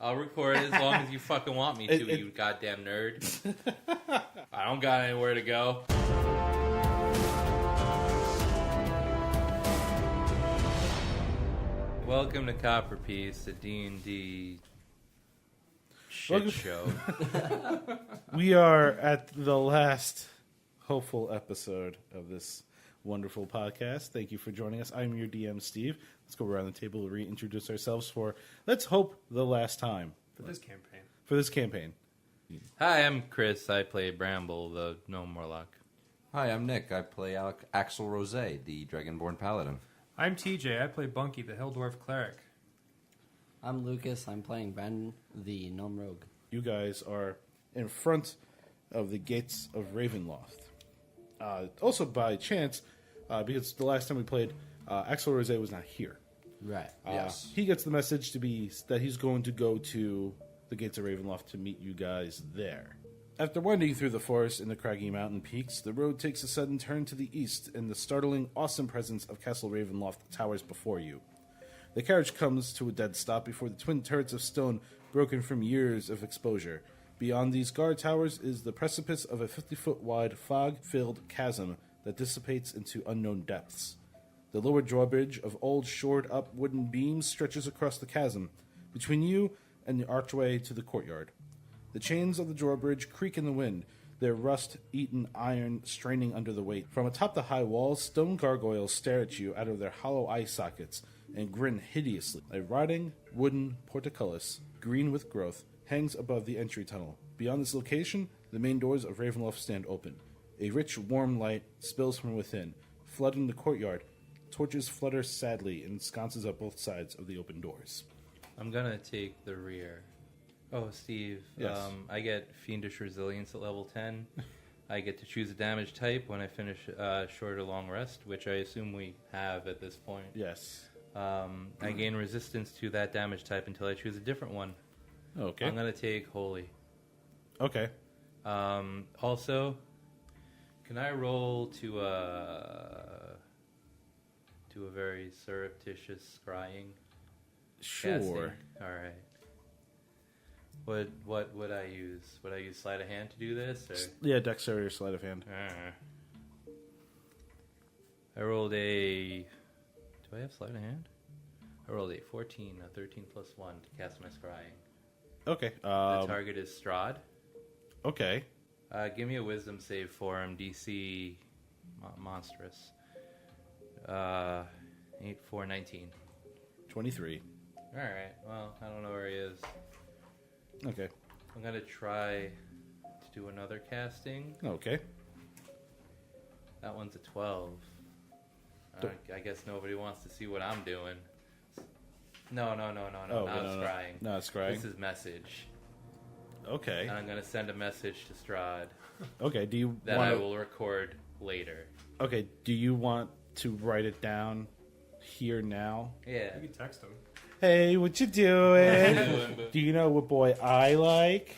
I'll record it as long as you fucking want me to, you goddamn nerd. I don't got anywhere to go. Welcome to Copper Piece, the D&D shit show. We are at the last hopeful episode of this wonderful podcast. Thank you for joining us. I'm your DM, Steve. Let's go around the table and reintroduce ourselves for, let's hope, the last time. For this campaign. Hi, I'm Chris. I play Bramble, the Gnome Warlock. Hi, I'm Nick. I play Axel Rose, the Dragonborn Paladin. I'm TJ. I play Bunky, the Hill Dwarf Cleric. I'm Lucas. I'm playing Ben, the Gnome Rogue. You guys are in front of the gates of Ravenloft. Also, by chance, because the last time we played, Axel Rose was not here. Right. Yes. He gets the message to be that he's going to go to the gates of Ravenloft to meet you guys there. After winding through the forest and the craggy mountain peaks, the road takes a sudden turn to the east, and the startling, awesome presence of Castle Ravenloft towers before you. The carriage comes to a dead stop before the twin turrets of stone broken from years of exposure. Beyond these guard towers is the precipice of a 50-foot wide, fog-filled chasm that dissipates into unknown depths. The lower drawbridge of old, shored-up wooden beams stretches across the chasm, between you and the archway to the courtyard. The chains of the drawbridge creak in the wind, their rust-eaten iron straining under the weight. From atop the high walls, stone gargoyles stare at you out of their hollow eye sockets and grin hideously. A rotting wooden portcullis, green with growth, hangs above the entry tunnel. Beyond this location, the main doors of Ravenloft stand open. A rich, warm light spills from within, flooding the courtyard. Torches flutter sadly in sconces at both sides of the open doors. I'm gonna take the rear. Oh, Steve. Yes. I get Fiendish Resilience at level 10. I get to choose a damage type when I finish short or long rest, which I assume we have at this point. Yes. I gain resistance to that damage type until I choose a different one. Okay. I'm gonna take Holy. Okay. Also, can I roll to a very surreptitious scrying? Sure. Casting? All right. What would I use? Would I use sleight of hand to do this? Or? Yeah, dexterity or sleight of hand. I rolled a... Do I have sleight of hand? I rolled a 14, a 13 plus 1 to cast my scrying. Okay. The target is Strahd. Okay. Give me a wisdom save for him, DC monstrous. 8, 4, 19. 23. Alright, well, I don't know where he is. Okay. I'm going to try to do another casting. Okay. That one's a 12. I guess nobody wants to see what I'm doing. No, not scrying. Not scrying. This is message. Okay. And I'm going to send a message to Strahd Okay, do you that want I will record later. Okay, do you want to write it down here now? Yeah. You can text him. Hey, what you doing? Do you know what boy I like?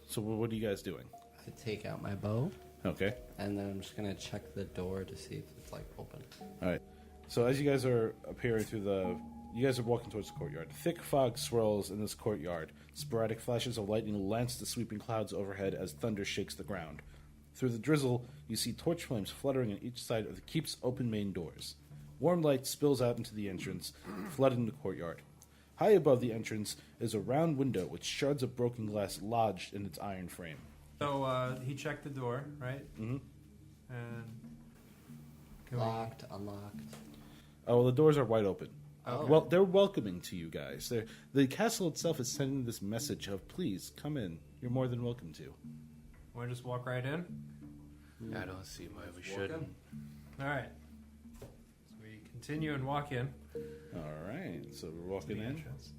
So what are you guys doing? I take out my bow, Okay. and then I'm just going to check the door to see if it's, open. All right. So as you guys are appearing through you guys are walking towards the courtyard. Thick fog swirls in this courtyard. Sporadic flashes of lightning lance the sweeping clouds overhead as thunder shakes the ground. Through the drizzle, you see torch flames fluttering on each side of the keep's open main doors. Warm light spills out into the entrance, flooding the courtyard. High above the entrance is a round window with shards of broken glass lodged in its iron frame. So he checked the door, right? Mm-hmm. And Locked, unlocked. Oh, well, the doors are wide open. Oh. Well, they're welcoming to you guys. The castle itself is sending this message of, please, come in. You're more than welcome to. want to just walk right in? I don't see why we shouldn't. All right. So we continue and walk in. All right, so we're walking The in. entrance.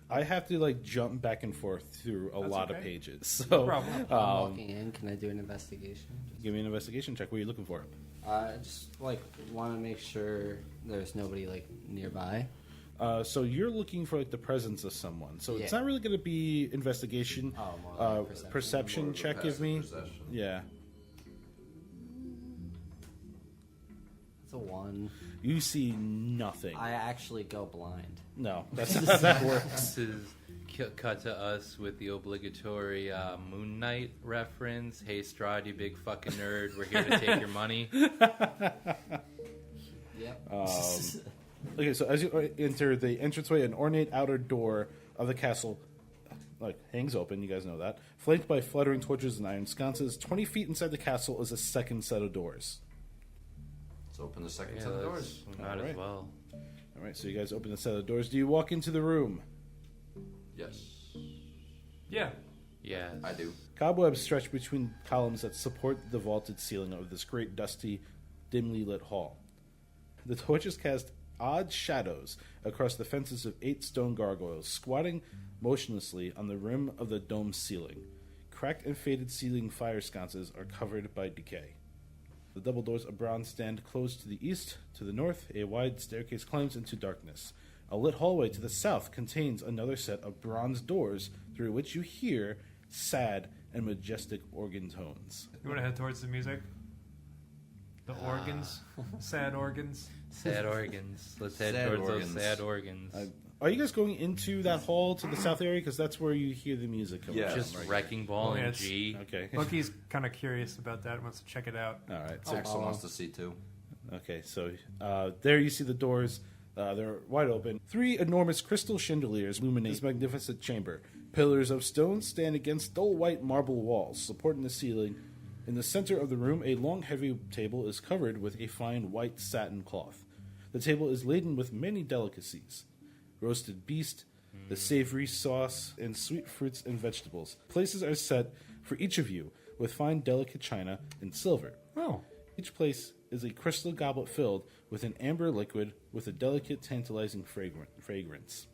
I have to jump back and forth through a That's lot of okay. pages. So, No problem. I'm walking in. Can I do an investigation? give me an investigation check. What are you looking for? I just want to make sure there's nobody nearby. So you're looking for the presence of someone. So it's Yeah. not really going to be investigation. Oh, more like perception. Perception More of a check. Give passive me. perception. Yeah. It's a 1. You see nothing. I actually go blind. No, that's not how that works. This is cut to us with the obligatory Moon Knight reference. Hey, Strahd, you big fucking nerd. We're here to take your money. Yep. Okay, so as you enter the entranceway, an ornate outer door of the castle hangs open. You guys know that. Flanked by fluttering torches and iron sconces, 20 feet inside the castle is a second set of doors. Let's open the second Yeah, set of doors. we might Alright. as well. All right, so you guys open the set of doors. Do you walk into the room? Yes, Yeah. Yeah. I do. Cobwebs stretch between columns that support the vaulted ceiling of this great, dusty, dimly lit hall. The torches cast odd shadows across the fences of 8 stone gargoyles, squatting motionlessly on the rim of the dome's ceiling. Cracked and faded ceiling fire sconces are covered by decay. The double doors of bronze stand closed to the east. To the north, a wide staircase climbs into darkness. A lit hallway to the south contains another set of bronze doors through which you hear sad and majestic organ tones. You want to head towards the music? The organs? Sad organs? Sad organs. Let's head Sad towards organs. those sad organs. Are you guys going into that hall to the south area? Because that's where you hear the music coming Yeah. from. Just right? Wrecking Ball Oh, yeah, and it's- G. Okay. Loki's kind of curious about that. Wants to check it out. All right. So Axel wants to see too. Okay, so there you see the doors. They're wide open. 3 enormous crystal chandeliers illuminate this magnificent chamber. Pillars of stone stand against dull white marble walls, supporting the ceiling. In the center of the room, a long, heavy table is covered with a fine white satin cloth. The table is laden with many delicacies. Roasted beast, the savory sauce, and sweet fruits and vegetables. Places are set for each of you with fine, delicate china and silver. Oh. Each place is a crystal goblet filled with an amber liquid with a delicate, tantalizing fragrance.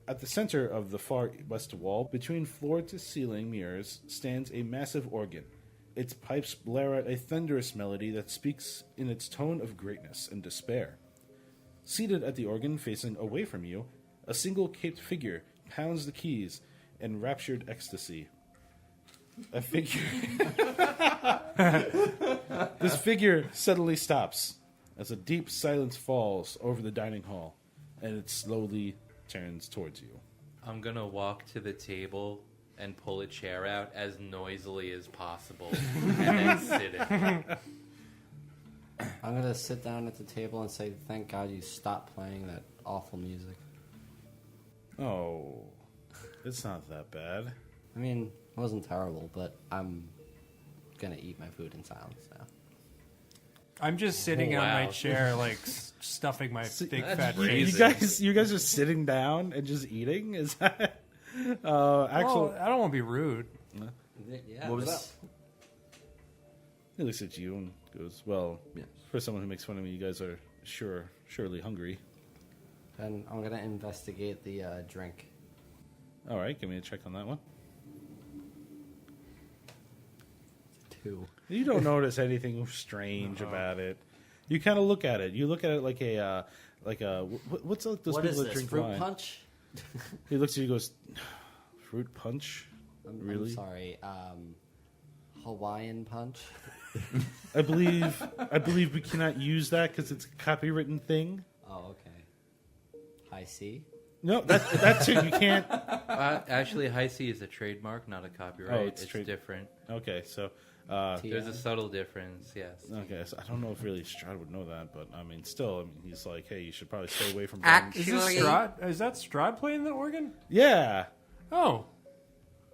At the center of the far west wall, between floor to ceiling mirrors, stands a massive organ. Its pipes blare out a thunderous melody that speaks in its tone of greatness and despair. Seated at the organ, facing away from you, a single caped figure pounds the keys in raptured ecstasy. A figure. This figure suddenly stops as a deep silence falls over the dining hall, and it slowly turns towards you. I'm gonna walk to the table and pull a chair out as noisily as possible and then sit in. I'm going to sit down at the table and say, thank God you stopped playing that awful music. Oh, it's not that bad. I mean, it wasn't terrible, but I'm going to eat my food in silence now. I'm just sitting on my Wow. chair, like stuffing my big that's fat crazy. face. You guys are sitting down and just eating? Is that actually? Well, I don't want to be rude. Yeah, What was this- He looks at you and goes, "Well, Yes. for someone who makes fun of me, you guys are surely hungry." Then I'm going to investigate the drink. All right, give me a check on that one. 2. You don't notice anything strange about it. You kind of look at it. You look at it like a what's like those What people is that this, drink fruit wine? punch? He looks at you and goes, "Fruit punch? I'm Really? sorry. Hawaiian punch? I believe we cannot use that because it's a copywritten thing." Oh, okay. High C? No, that's it. You can't. Actually, High C is a trademark, not a copyright. Oh, it's it's different. Okay, so There's a TI? subtle difference, yes. okay, so I don't know if really Strahd would know that, but I mean, still, he's like, "Hey, you should probably stay away from." Is this Strahd? Is that Strahd playing the organ? Yeah. Oh,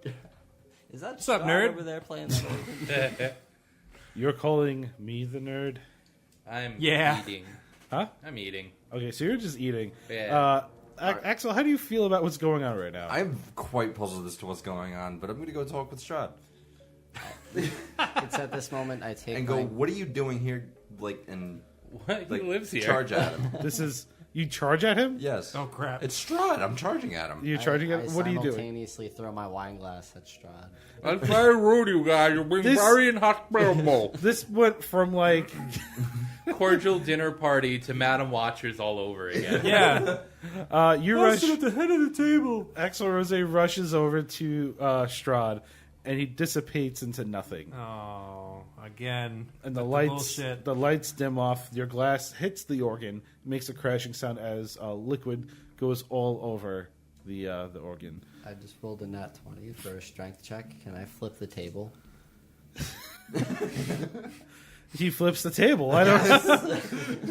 Is that What's up, Strahd nerd? over there playing the organ? You're calling me the nerd? I'm Yeah. eating. Huh? I'm eating. Okay, so you're just eating. Yeah. Axel, how do you feel about what's going on right now? I'm quite puzzled as to what's going on, but I'm going to go talk with Strahd It's at this moment I take and go, my... "What are you doing here?" And What? He lives here. charge at him. This is you charge at him. Yes. oh crap! It's Strahd. I'm charging at him. You're charging I at. What are you doing? simultaneously throw my wine glass at Strahd. That's very rude, you guys. You're being This- very inhospitable. This went from like Cordial dinner party to Madam Watchers all over again. Yeah, you rush. at the head of the table. Axel Rose rushes over to Strahd and he dissipates into nothing. Oh, again. And with bullshit. the lights dim off. Your glass hits the organ, makes a crashing sound as liquid goes all over the organ. I just rolled a nat 20 for a strength check. Can I flip the table? He flips the table. I don't.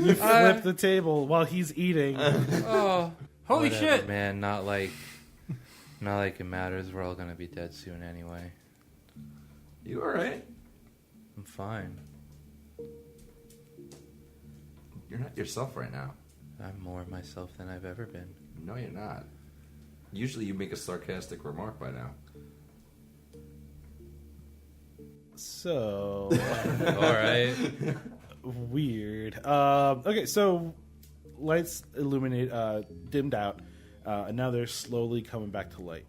You flip the table while he's eating. Oh, Holy whatever, shit! man! Not like it matters. We're all gonna be dead soon anyway. You all right? I'm fine. You're not yourself right now. I'm more myself than I've ever been. No, you're not. Usually you make a sarcastic remark by now. So All right. weird. Okay, so lights illuminate, dimmed out, and now they're slowly coming back to light.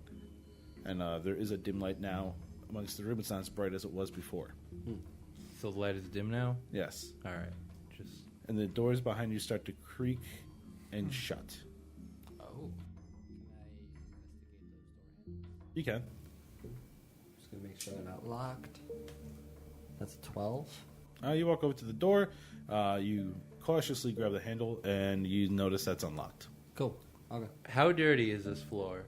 And there is a dim light now amongst the room. It's not as bright as it was before. So the light is dim now. Yes, All right. Just and the doors behind you start to creak and shut. oh. You can. Just gonna make sure they're not locked. That's a 12. You walk over to the door. You cautiously grab the handle, and you notice that's unlocked. Cool. Okay. How dirty is this floor?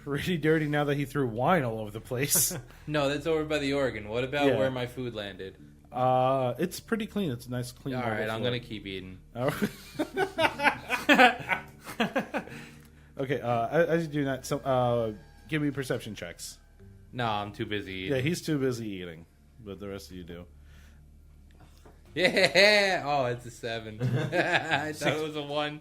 Pretty dirty now that he threw wine all over the place. No, that's over by the organ. What about Yeah. where my food landed? It's pretty clean. It's a nice clean. All marble right, I'm floor. gonna keep eating. Okay. As you do that, so give me perception checks. No, I'm too busy Yeah, eating. he's too busy eating, but the rest of you do. Yeah. Oh, it's a 7. I thought it was a 1.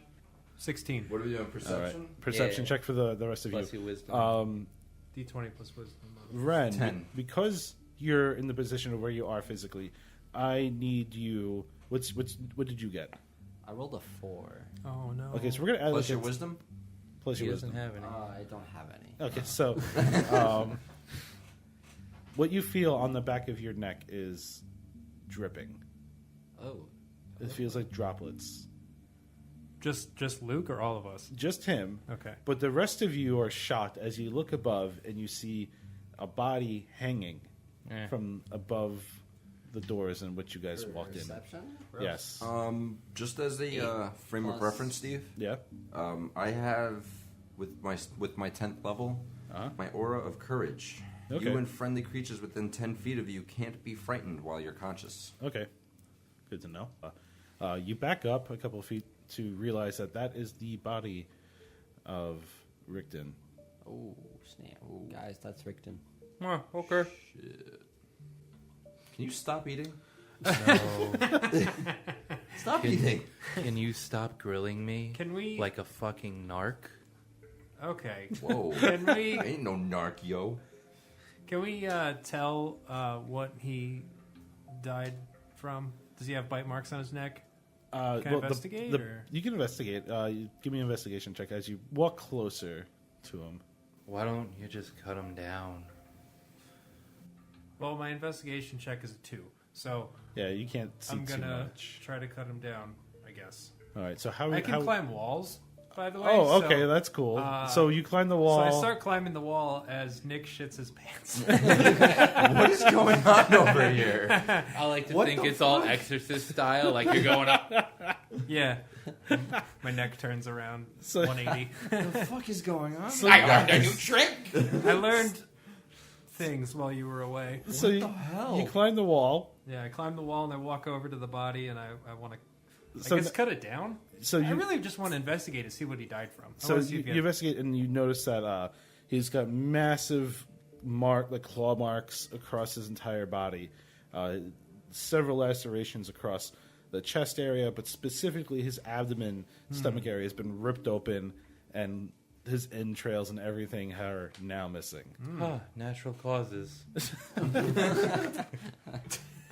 16. What are we doing? All right. Perception? Perception Yeah. check for the rest of Plus you. your wisdom. D20 plus wisdom. Ren, 10. because you're in the position of where you are physically, I need you. What did you get? I rolled a 4. Oh, no. Okay, so we're gonna add Plus like your a- wisdom? plus he your doesn't wisdom. have any. I don't have any. Okay, so what you feel on the back of your neck is dripping. Oh. It feels like droplets. Just Luke or all of us? Just him. Okay. But the rest of you are shocked as you look above and you see a body hanging Eh. from above the doors in which you guys walked in. Perception? Yes. Just as a frame of Plus- reference, Steve, Yeah. I have with my 10th level Uh-huh. my aura of courage. Okay. You and friendly creatures within 10 feet of you can't be frightened while you're conscious. Okay. Good to know. You back up a couple of feet to realize that is the body of Rickton. Oh, snap. Guys, that's Rickton. Oh, okay. Can you stop eating? No. Stop Can- eating. Can you stop grilling me? Can we... Like a fucking narc? Okay. Whoa. Can we... Ain't no narc, yo. Can we tell what he died from? Does he have bite marks on his neck? Can I investigate, or? You can investigate. Give me an investigation check as you walk closer to him. Why don't you just cut him down? Well, my investigation check is a 2, so Yeah, you can't see I'm too gonna much. try to cut him down, I guess. All right. So how I can how, climb walls, by the way. Oh, okay, so, that's cool. uh, So you climb the so wall. I start climbing the wall as Nick shits his pants. What is going on over here? I like to What think the it's all Exorcist style, like you're going up. Yeah. My neck turns around So- 180. The fuck is going on? So, learned a new trick. I learned things while you were away. so you, hell? you climb the wall. Yeah, I climb the wall and I walk over to the body and I want to, So I guess, n- cut it down. So I you really just want to investigate to see what he died from. I so wanna see you, if you he had- investigate and you notice that he's got massive claw marks across his entire body. Several lacerations across the chest area, but specifically his abdomen, stomach area has been ripped open, and his entrails and everything are now missing. Ah, natural causes.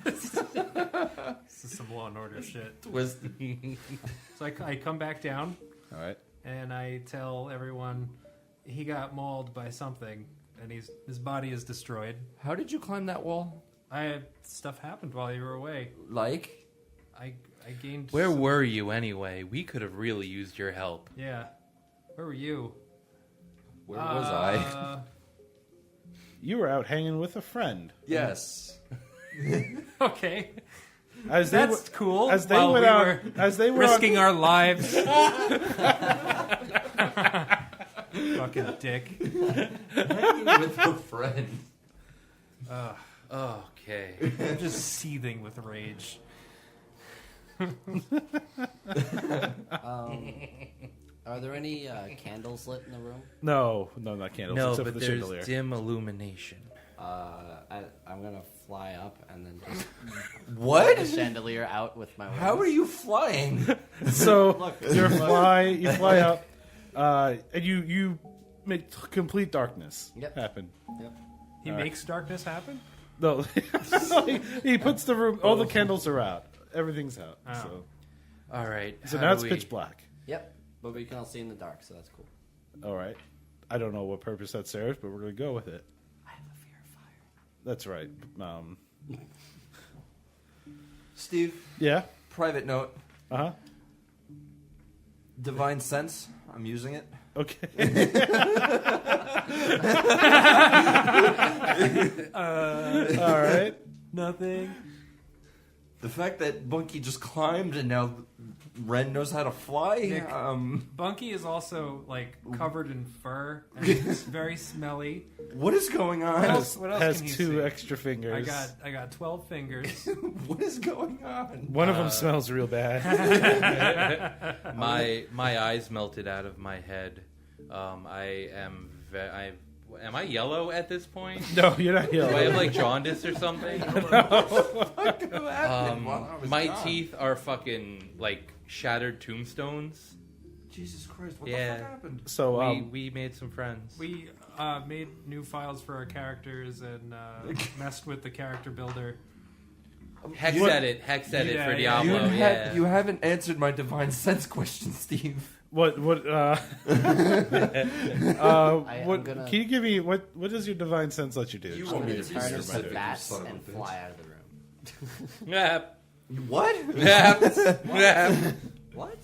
This is some Law and Order shit. Twist. So I come back down All right. and I tell everyone he got mauled by something and his body is destroyed. How did you climb that wall? Stuff happened while you were away. Like? I gained. Where were you anyway? We could have really used your help. Yeah. Where were you? Where was I? you were out hanging with a friend. Yes. Okay. As That's cool. As they While went we out, were as they were risking our lives. Fucking dick. Hanging with a friend. Okay. I'm just seething with rage. Are there any candles lit in the room? No, not candles. No, except but for the there's chandelier. dim illumination. I'm gonna fly up and then just What? the chandelier out with my wings. How are you flying? So Look. you fly up, and you make complete darkness happen. Yep. He makes darkness happen? No, he puts the room. All the candles are out. Everything's out. Oh. All right. So how now do it's we- pitch black. Yep. But we can all see in the dark, so that's cool. All right. I don't know what purpose that serves, but we're going to go with it. I have a fear of fire. That's right. Steve, Yeah. private note. Uh huh. Divine Sense. I'm using it. Okay. All right. Nothing. The fact that Bunky just climbed and now Ren knows how to fly. Nick. Bunky is also like covered in fur and it's very smelly. What is going on? What else Has can he two see? extra fingers. I got 12 fingers. What is going on? One of them smells real bad. My eyes melted out of my head. I am. Am I yellow at this point? No, you're not Do I have yellow. like jaundice or something? My teeth are fucking like shattered tombstones. Jesus Christ! What Yeah. the fuck happened? So We made some friends. We made new files for our characters and messed with the character builder. Hex What- edit for Yeah, Diablo. Yeah. You haven't answered my Divine Sense question, Steve. what? I'm What? gonna- Can you give me what? What does your divine sense let you do? You Just want give me me to a Turn do piece into of something? my- bats son of a and bitch. fly out of the room. Yep. What? Yep. Yep. What?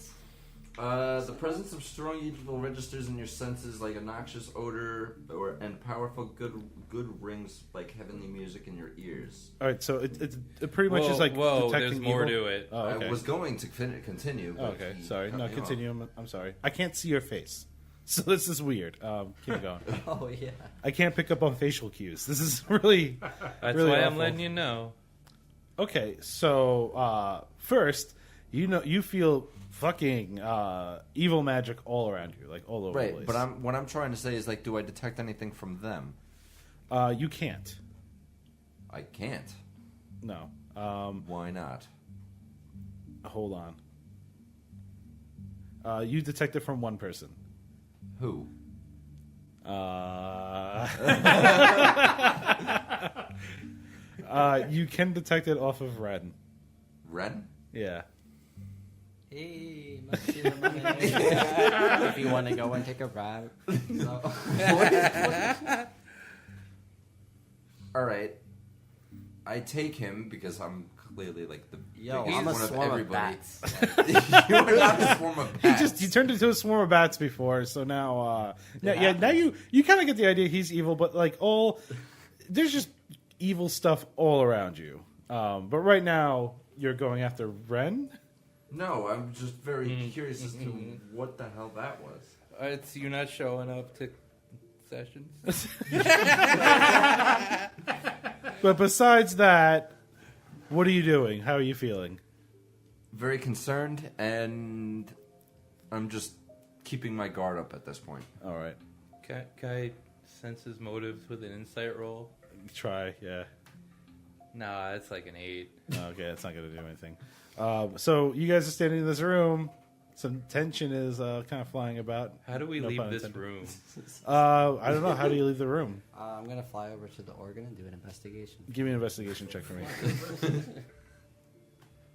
The presence of strong evil registers in your senses like a noxious odor and powerful good rings like heavenly music in your ears. All right, so it pretty much is like whoa, detecting there's more evil. to it. Oh, okay. I was going to continue. Oh, But okay, he sorry. cut No, me off. continue. I'm sorry. I can't see your face, so this is weird. Keep going. Oh yeah. I can't pick up on facial cues. This is really That's really why I'm awful. letting you know. Okay. So first, you feel fucking evil magic all around you, like all over the Right, place. but what I'm trying to say is like, do I detect anything from them? You can't. I can't. No. Why not? Hold on. You detect it from one person. Who? You can detect it off of Ren. Ren? Yeah. Hey, must be the money. If you want to go and take a ride. No. All right. I take him because I'm clearly like the Yo, biggest I'm a one of swarm of everybody. bats. You are not a swarm of bats. You turned into a swarm of bats before, so now now you kind of get the idea he's evil, but like there's just evil stuff all around you. But right now you're going after Ren. No, I'm just very curious as to what the hell that was. You're not showing up to sessions. But besides that, what are you doing? How are you feeling? Very concerned, and I'm just keeping my guard up at this point. All right, Can I sense his motives with an insight roll? try. Yeah. Nah, it's like an 8. Okay, that's not going to do anything. So you guys are standing in this room. Some tension is kind of flying about. How do we No leave pun this intended. room? I don't know. How do you leave the room? I'm gonna fly over to the organ and do an investigation. Give me an investigation check for me.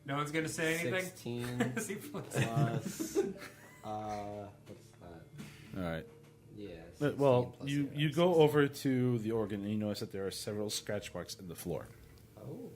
No one's gonna say anything. 16 See, plus- plus. What's that? All right. Yeah. 16 Well, plus you 0, go over to the organ and you notice that there are several scratch marks in the floor. Oh.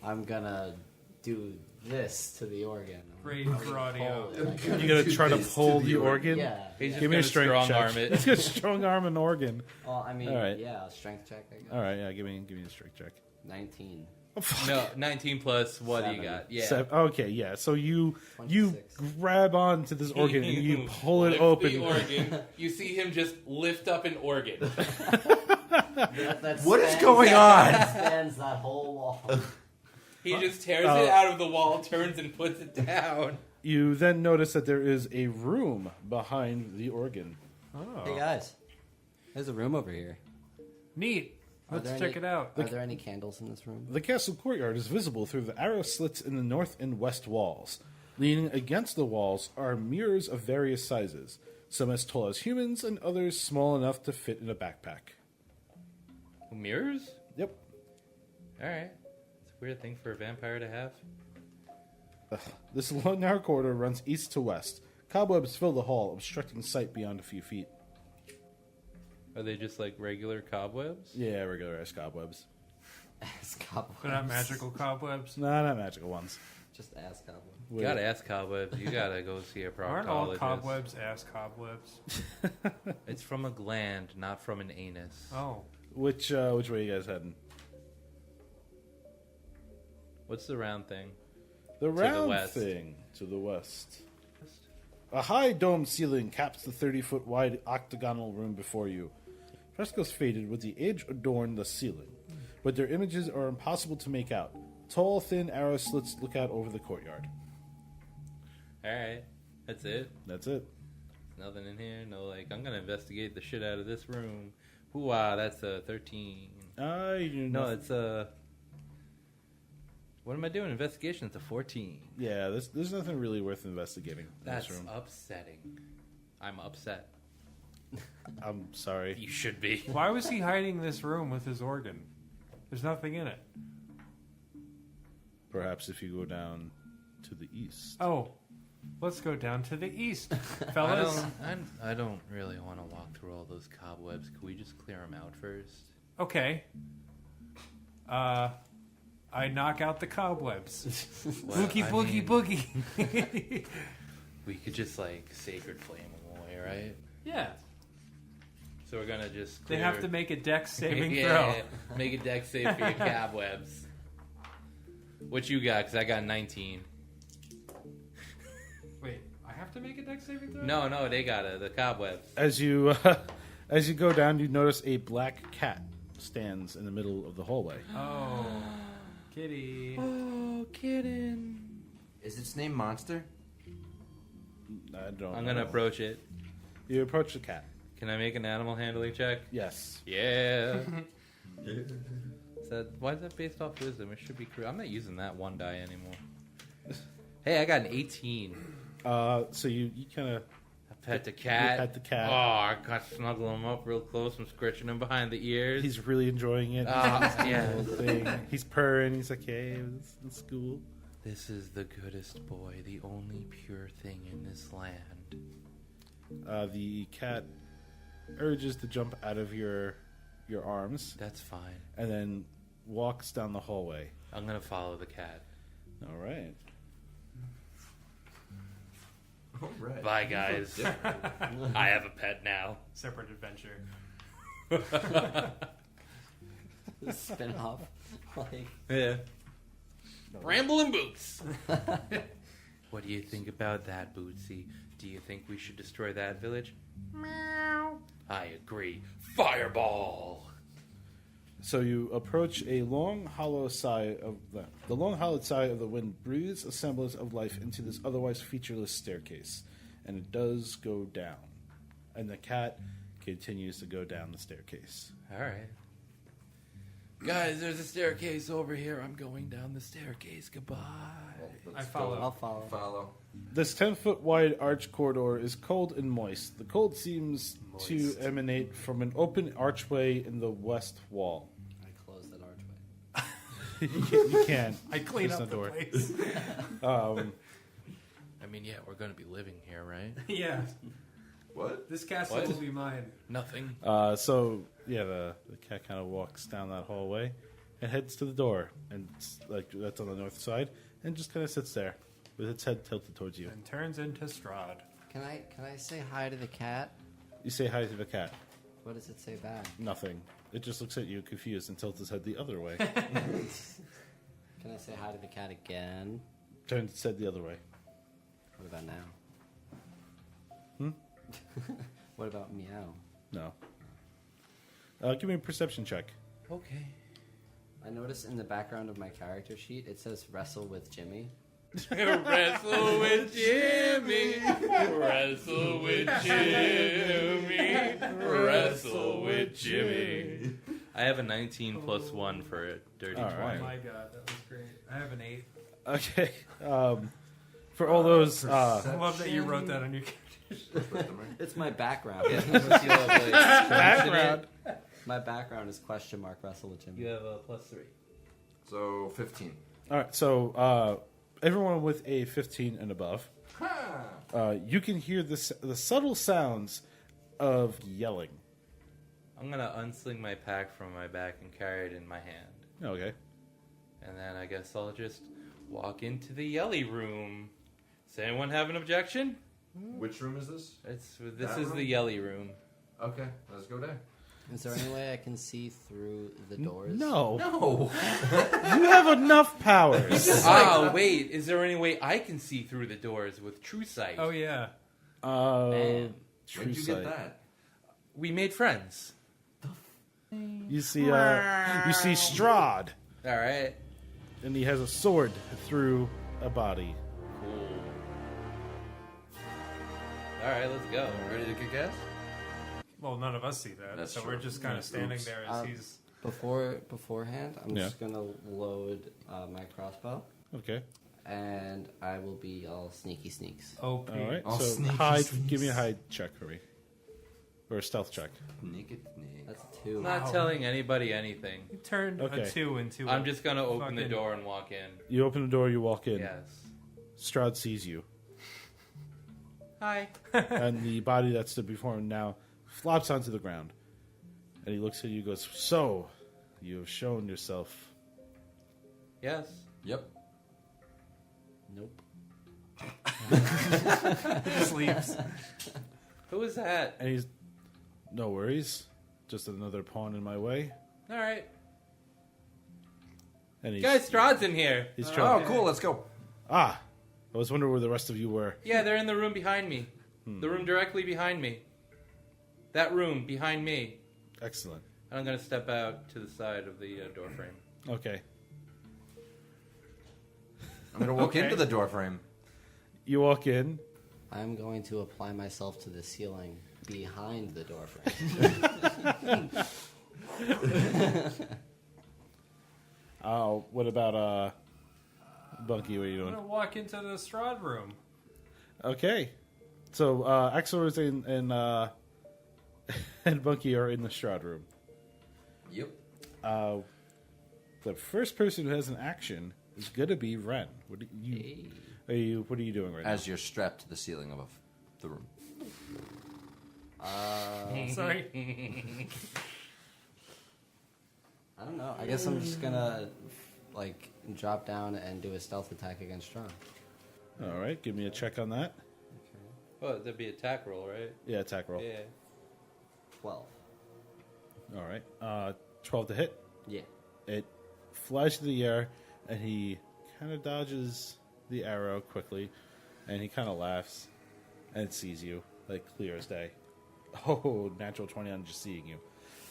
I'm gonna do this to the organ. Great for audio. You gotta try to pull the organ? Yeah. He's just Give me a gonna strength strong check. arm it. He's gonna strong arm an organ. Well, I mean, All right. yeah, strength check. I guess. All right, yeah, give me a strength check. 19. Oh, fuck. No, 19 plus. What do you 7. got? Yeah. Okay, yeah. So you 26. grab onto this organ and you pull it Lift open. The organ. You see him just lift up an organ. What is going on? That spans that whole wall. He just tears it out of the wall, turns and puts it down. You then notice that there is a room behind the organ. Oh. Hey guys, there's a room over here. Neat. Are Let's there check any- it out. Are there any candles in this room? The castle courtyard is visible through the arrow slits in the north and west walls. Leaning against the walls are mirrors of various sizes, some as tall as humans and others small enough to fit in a backpack. Mirrors? Yep. Alright. It's a weird thing for a vampire to have. This long narrow corridor runs east to west. Cobwebs fill the hall, obstructing sight beyond a few feet. Are they just like regular cobwebs? Yeah, regular ass cobwebs. Ass cobwebs. They're not magical cobwebs. No, not magical ones. Just ass cobwebs. You gotta ask cobwebs. You gotta go see a Aren't all proctologist. cobwebs ass cobwebs? It's from a gland, not from an anus. Oh. Which way you guys heading? What's the round thing? The the round west. thing to the west. A high dome ceiling caps the 30-foot wide octagonal room before you. Frescoes faded with the age adorn the ceiling, but their images are impossible to make out. Tall, thin arrow slits look out over the courtyard. Alright. That's it. That's it. Nothing in here. No, like, I'm gonna investigate the shit out of this room. Hoo-ah, that's a 13. No, it's a... What am I doing? Investigation. It's a 14. Yeah, there's nothing really worth investigating in That's this room. upsetting. I'm upset. I'm sorry. You should be. Why was he hiding this room with his organ? There's nothing in it. Perhaps if you go down to the east. Oh, let's go down to the east, fellas. I don't really want to walk through all those cobwebs. Can we just clear them out first? Okay. I knock out the cobwebs. Well, Boogie, I boogie, mean, boogie. We could just, like, sacred flame them away, right? Yeah. So we're gonna just They clear... have to make a dex saving yeah, throw. make a deck save for your cobwebs. What you got? Because I got 19. Wait, I have to make a dex saving throw? No, they got it. The cobwebs. As you go down, you notice a black cat stands in the middle of the hallway. Oh, kitty. Oh, kitten. Is its name Monster? I don't. I'm gonna know. approach it. You approach the cat. Can I make an animal handling check? Yes. Yeah. Why is that based off wisdom? It should be. I'm not using that one die anymore. Hey, I got an 18. So you kind of I pet the cat. You pet the cat. Oh, I got to snuggle him up real close. I'm scratching him behind the ears. he's really enjoying it. yeah. Whole thing. He's purring. He's like, hey, it's cool. This is the goodest boy, the only pure thing in this land. The cat urges to jump out of your arms That's fine. and then walks down the hallway. I'm gonna follow the cat. All right. All right. Bye, guys. I have a pet now. Separate adventure. Spin off. Like, Yeah. Ramblin' Boots. What do you think about that, Bootsy? Do you think we should destroy that village? Meow. I agree. Fireball. So you approach a long, hollow sigh of the long, hollowed sigh of the wind breathes a semblance of life into this otherwise featureless staircase, and it does go down. And the cat continues to go down the staircase. All right. Guys, there's a staircase over here. I'm going down the staircase. Goodbye. I follow. I'll follow. Follow. This 10-foot wide arch corridor is cold and moist. The cold seems to Moist. emanate from an open archway in the west wall. I close that archway. You can't. I clean There's up no the door. place. I mean, yeah, we're going to be living here, right? Yeah. What? This castle What? will be mine. Nothing. So yeah, the cat kind of walks down that hallway and heads to the door, and it's like that's on the north side, and just kind of sits there with its head tilted towards you. And turns into Strahd. Can I say hi to the cat? You say hi to the cat. What does it say back? Nothing. It just looks at you confused and tilts its head the other way. Can I say hi to the cat again? Turns its head the other way. What about now? What about meow? No. Give me a perception check. Okay. I noticed in the background of my character sheet it says wrestle with Jimmy. Wrestle with Jimmy. Wrestle with Jimmy. Wrestle with Jimmy. I have a 19 plus 1 for a dirty All 20. right. Oh my god, that was great. I have an 8. Okay. For all those... I love that you wrote that on your character. It's my background. background. My background is question mark wrestle with Jimmy. You have a plus 3. So 15. All right, so everyone with a 15 and above, you can hear the subtle sounds of yelling. I'm going to unsling my pack from my back and carry it in my hand. Okay. And then I guess I'll just walk into the yelly room. Does anyone have an objection? Which room is this? This That is room? the yelly room. Okay, let's go there. Is there any way I can see through the doors? No. No. You have enough powers. Wait. Is there any way I can see through the doors with true sight? Oh yeah. Man. True Where'd you sight. get that? We made friends. You see Strahd, All right. and he has a sword through a body. Cool. All right, let's go. Ready to kick ass? Well, none of us see that, That's so true. we're just kind of standing Oops. there as he's. Beforehand, I'm Yeah. just gonna load my crossbow, Okay. and I will be all sneaky sneaks. OP. All right. I'll So sneaky hide. sneaks. Give me a hide check for me, or a stealth check. Naked. That's 2. I'm not telling anybody anything. You turned Okay. a 2 into. I'm just gonna open the fucking- door and walk in. You open the door. You walk in. Yes. Strahd sees you, Hi. and the body that stood before him now flops onto the ground, and he looks at you and goes, "So, you have shown yourself." Yes. Yep. Nope. Just leaves. Who is that? And he's, "No worries, just another pawn in my way." All right. And he's, Guys, Strahd's in here. he's Oh, trying. cool. Let's go. I was wondering where the rest of you were. Yeah, they're in the room behind me. The room directly behind me. That room behind me. Excellent. And I'm gonna step out to the side of the door frame. Okay. I'm gonna walk Okay. into the door frame. You walk in. I'm going to apply myself to the ceiling behind the door frame. What about Bunky? What are you I'm doing? gonna walk into the Strahd room. Okay. So Axel is in and and Bunky are in the Strahd room. Yep. The first person who has an action is gonna be Ren. What do you? Hey. What are you doing right As you're strapped to the ceiling of the room. Sorry. I don't know. I guess I'm just gonna like drop down and do a stealth attack against Strahd. now? All right. Give me a check on that. Oh, that'd be attack roll, right? Yeah, attack roll. Yeah. 12. All right. 12 to hit. Yeah. It flies through the air, and he kind of dodges the arrow quickly, and he kind of laughs, and it sees you, like clear as day. Oh, natural 20 on just seeing you.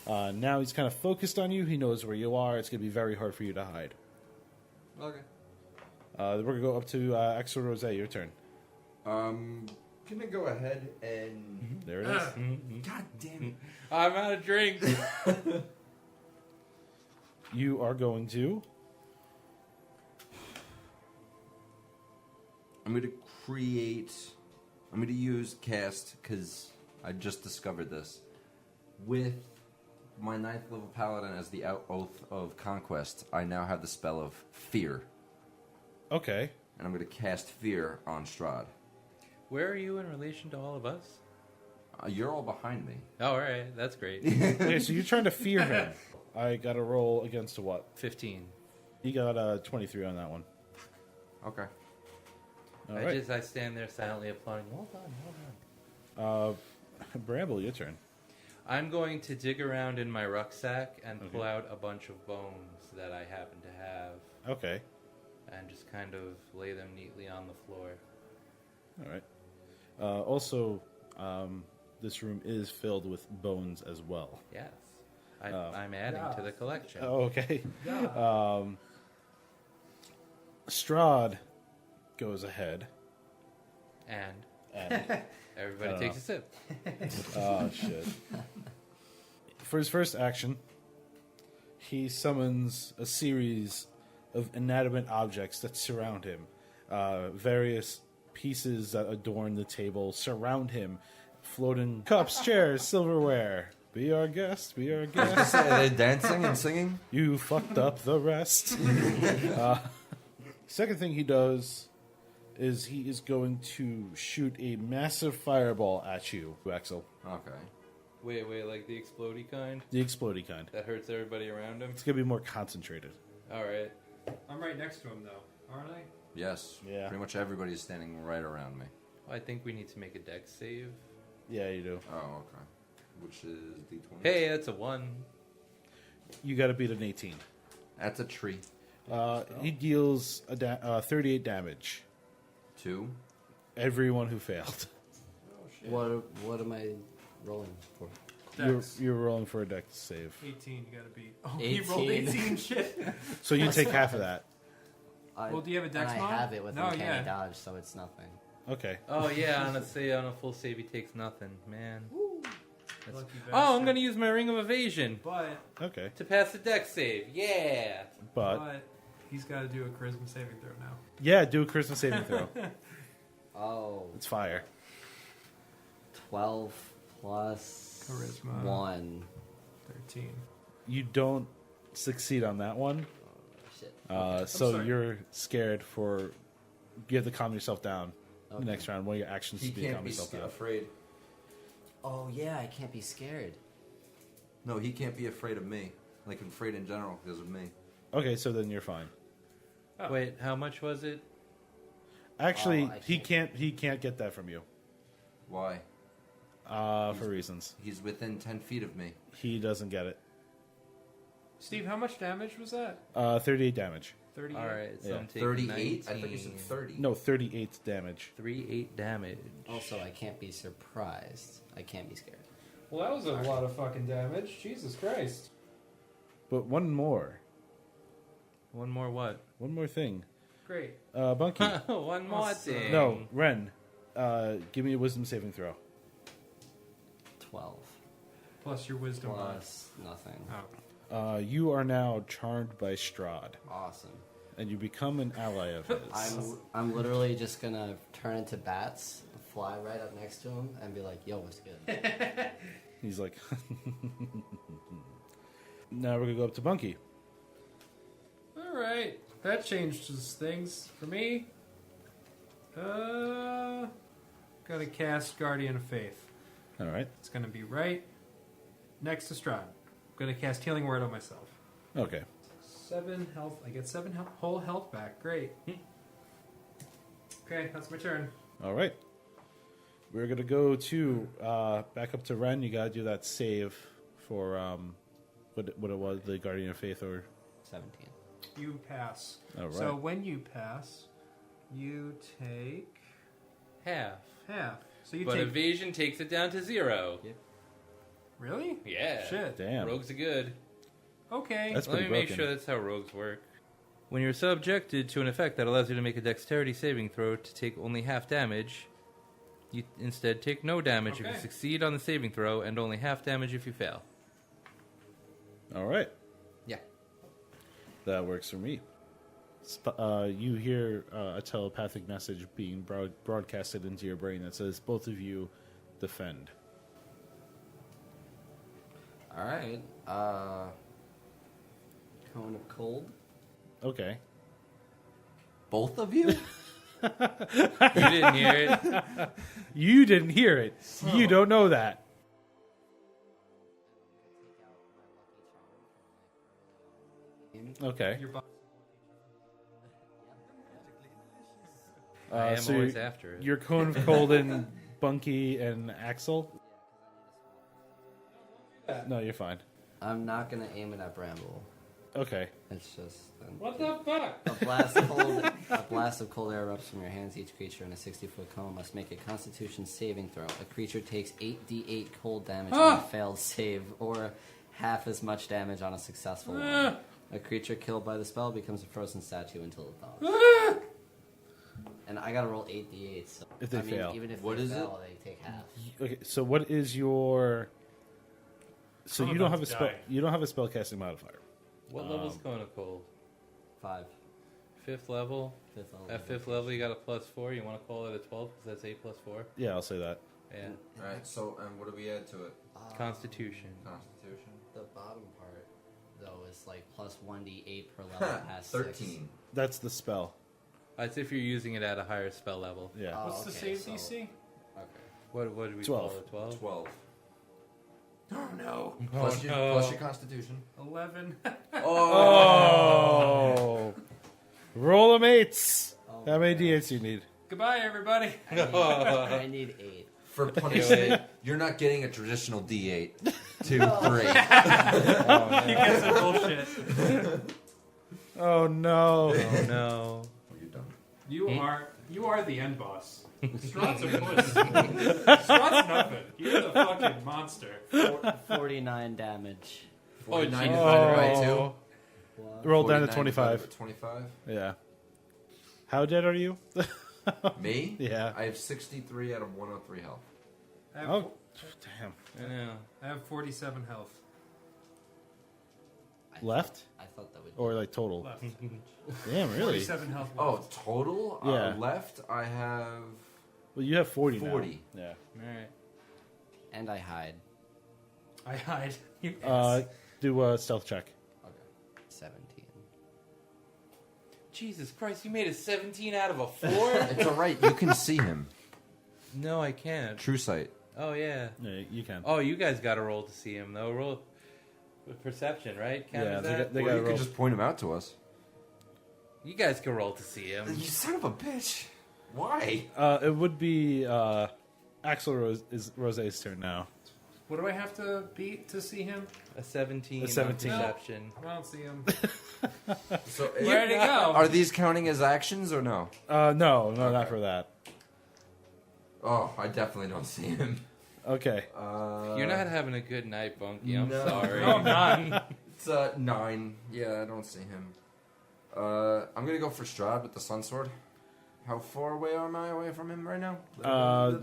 Now he's kind of focused on you. He knows where you are. It's going to be very hard for you to hide. Okay. We're going to go up to Axel Rose. Your turn. Can I go ahead and... There it is. God damn it. I'm out of drink. You are going to... I'm going to create... I'm going to use cast, because I just discovered this. With my 9th level paladin as the Oath of Conquest, I now have the spell of Fear. Okay. And I'm going to cast Fear on Strahd. Where are you in relation to all of us? You're all behind me. Oh, all right. That's great. Okay, so you're trying to fear him. I got to roll against a what? 15. You got a 23 on that one. Okay. All right. I stand there silently applauding. Well done, well done. Bramble, your turn. I'm going to dig around in my rucksack and pull Okay. out a bunch of bones that I happen to have Okay. and just kind of lay them neatly on the floor. All right. Also, this room is filled with bones as well. Yes. I'm adding to the collection. Oh, okay. Strahd goes ahead. And everybody takes a sip. Oh, shit. For his first action, he summons a series of inanimate objects that surround him. Various pieces that adorn the table surround him. Floating cups, chairs, silverware. Be our guest, be our guest. Are they dancing and singing? You fucked up the rest. Second thing he does is he is going to shoot a massive fireball at you, Axel. Okay. Wait, like the explodey kind? The explodey kind. That hurts everybody around him? It's going to be more concentrated. Alright. I'm right next to him, though, aren't I? Yes. Yeah. Pretty much everybody's standing right around me. I think we need to make a dex save. Yeah, you do. Oh, okay. Which is D20. Hey, that's a 1. You got to beat an 18. That's a tree. He deals 38 damage. 2. Everyone who failed. What am I rolling for? You're rolling for a dex save. 18, you gotta beat. Oh, he rolled 18. 18, shit. So you take half of that. Well, do you have a dex and mod? I have it with No, uncanny yeah. dodge, so it's nothing. Okay. Oh, yeah, on a full save, he takes nothing. Man. That's- Lucky Oh, I'm bastard. going to use my Ring of Evasion But Okay. to pass the dex save. Yeah. But, he's got to do a charisma saving throw now. yeah, do a charisma saving throw. Oh, It's fire. 12 plus Charisma. 1. 13. You don't succeed on that one. Shit. So sorry. you're scared for... You have to calm yourself down. The Okay. next round, one of your actions He is to can't calm be yourself down. afraid. Oh, yeah, I can't be scared. No, he can't be afraid of me. Like, afraid in general because of me. Okay, so then you're fine. Oh. Wait, how much was it? Actually, I he can't get that from you. Why? For reasons. He's within 10 feet of me. He doesn't get it. Steve, how much damage was that? 38 damage. 38? Alright, so Yeah. I'm taking 38? I 19. thought you said 30. No, 38 damage. 38 damage. Also, I can't be surprised. I can't be scared. Well, that was a lot of fucking damage. Jesus Christ. But one more. One more what? One more thing. Great. Bunky. One more Awesome. thing. No, Ren. Give me a wisdom saving throw. 12. Plus your wisdom mod. Plus nothing. Oh. You are now charmed by Strahd, Awesome. and you become an ally of his. I'm literally just gonna turn into bats, fly right up next to him, and be like, "Yo, what's good?" He's like... Now we're going to go up to Bunky. Alright. That changes things for me. Gonna cast Guardian of Faith. All right. It's gonna be right next to Strahd. Gonna cast Healing Word on myself. Okay. 7 health. I get 7 whole health back. Great. Okay, that's my turn. All right. We're going to go to... back up to Ren. You got to do that save for... what it was, the Guardian of Faith, or... 17. You pass. All right. So when you pass, you take Half. half. So you But take. evasion takes it down to 0. Really? Yeah. Shit. Damn. Rogues are good. Okay. That's Let me pretty make broken. sure that's how rogues work. When you're subjected to an effect that allows you to make a dexterity saving throw to take only half damage, you instead take no damage if Okay. Uh, you succeed on the saving throw and only half damage if you fail. All right. Yeah. That works for me. You hear a telepathic message being broadcasted into your brain that says, both of you defend. Alright. Cone of Cold. Okay. Both of you? You didn't hear it. You didn't hear it. You don't know that. Okay. Your bo- I am so always after it. You're Cone of Colden, Bunky, and Axel? No, you're fine. I'm not gonna aim it at Bramble. Okay. It's just What the fuck? a blast of cold air erupts from your hands. Each creature in a 60-foot cone must make a Constitution saving throw. A creature takes 8d8 cold damage on a failed save, or half as much damage on a successful one. A creature killed by the spell becomes a frozen statue until it thaws. And I gotta roll 8d8. So, If they fail. even if What they is fail, they take half. Okay, so what is your... So I'm you don't about have a to spell. die. You don't have a spellcasting modifier. What level's Cone of Cold? 5. 5th level. 5th level. At 5th level, you got a +4. You want to call it a 12 because that's 8 + 4. Yeah, I'll say that. Yeah. Alright, so, what do we add to it? Constitution. Constitution? The bottom part, though, is like plus 1d8 per level past 13. That's the spell. That's if you're using it at a higher spell level. Yeah. Oh, What's the okay, save so- DC? 6. Okay. What did we 12. call it? 12? 12. Oh no. Plus, your, no. plus your Constitution. 11. Oh! Roll 'em 8s! Oh, How many man. d8s you need? Goodbye, everybody. I need 8. For punishment, you're not getting a traditional D8. 2, 3. You get some bullshit. Oh no! Oh no. You're done. You are the end boss. Strahd's a puss. Strahd's nothing. You're the fucking monster. 49 damage. 49 geez. divided by 2. Oh. Roll down to 49 25. divided by 25. Yeah. How dead are you? Me? Yeah. I have 63 out of 103 health. I have, Oh, damn. I know. I have 47 health Left? I thought that would. Or like total? left. Damn, really? 47 health left. Oh, total? Yeah. Left, I have... Well, you have 40 now. 40. Yeah. Alright. And I hide. I hide. You Do a stealth check. Okay. 17. Jesus Christ, you made a 17 out of a 4? It's alright, you can see him. No, I can't. True sight. Oh, yeah. Yeah, you can. Oh, you guys got to roll to see him, though. Roll with perception, right? Count Yeah, as they that? got- they Or gotta you roll. could just point him out to us. You guys can roll to see him. You son of a bitch. Why? It would be Axel Rose's turn now. What do I have to beat to see him? A 17. A 17. On perception. I don't see him. So, Where'd he go? Are these counting as actions or no? No, not Okay. for that. Oh, I definitely don't see him. Okay. You're not having a good night, Bunky. I'm no. sorry. No, I'm not. It's 9. Yeah, I don't see him. I'm gonna go for Strahd with the Sun Sword. How far away am I away from him right now?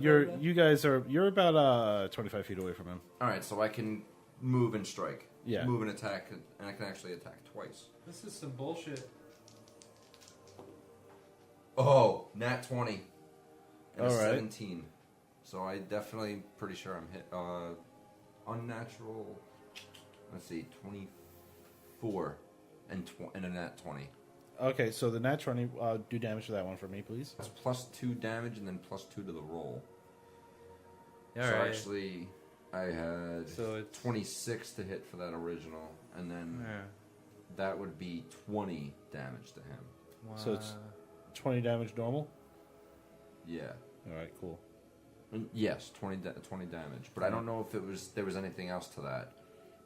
You're about 25 feet away from him. Alright, so I can move and strike. Yeah. Move and attack, and I can actually attack twice. This is some bullshit. Oh, nat 20. And a All right. 17. So I definitely pretty sure I'm hit. Unnatural. Let's see, 24 and a nat 20. Okay, so the nat 20, do damage to that one for me, please. That's +2 damage and then +2 to the roll. All so right. actually, I had So it's 26 to hit for that original, and then Yeah. that would be 20 damage to him. So it's 20 damage normal? Yeah. Alright, cool. Yes, 20 damage. But I don't know if there was anything else to that.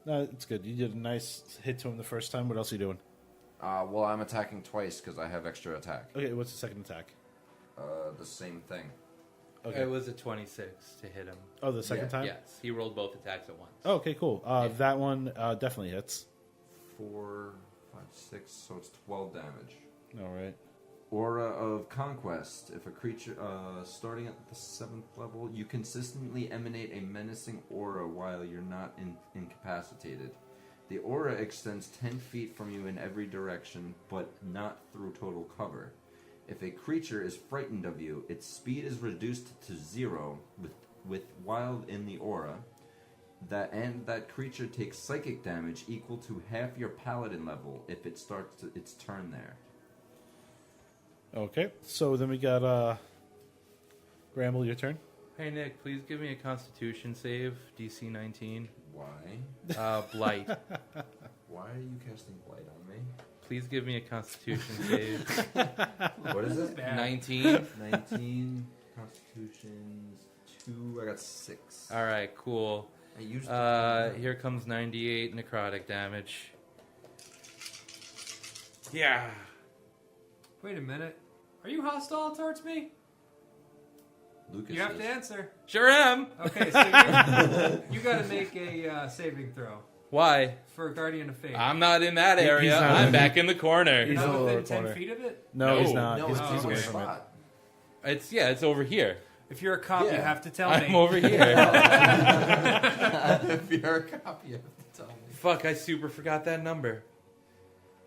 No, it's good. You did a nice hit to him the first time. What else are you doing? Well, I'm attacking twice because I have extra attack. Okay, what's the second attack? The same thing. Okay. It was a 26 to hit him. Oh, the second Yeah. time? Yes, he rolled both attacks at once. Oh, okay, cool. That one definitely hits. 4, 5, 6, so it's 12 damage. Alright. Aura of Conquest. If a creature, starting at the 7th level, you consistently emanate a menacing aura while you're not incapacitated. The aura extends 10 feet from you in every direction, but not through total cover. If a creature is frightened of you, its speed is reduced to 0 with while in the aura. That creature takes psychic damage equal to half your paladin level if it starts its turn there. Okay, so then we got Bramble, your turn. Hey, Nick, please give me a Constitution save, DC 19. Why? Blight. Why are you casting blight on me? Please give me a Constitution save. What is it? 19. 19. Constitution's 2. I got 6. All right, cool. I used Here comes 98 necrotic damage. Yeah. Wait a minute. Are you hostile towards me? Lucas You have is. to answer. Sure am. Okay, so you got to make a saving throw Why? for Guardian of Fate. I'm not in that area. not- I'm back in the corner. He's Not in the within lower 10 corner. feet of it? No, No. he's not. No, he's it's he's on away the from it. spot. It's over here. If you're a cop, you Yeah. have to tell I'm me. over here. If you're a cop, you have to tell me. Fuck, I super forgot that number.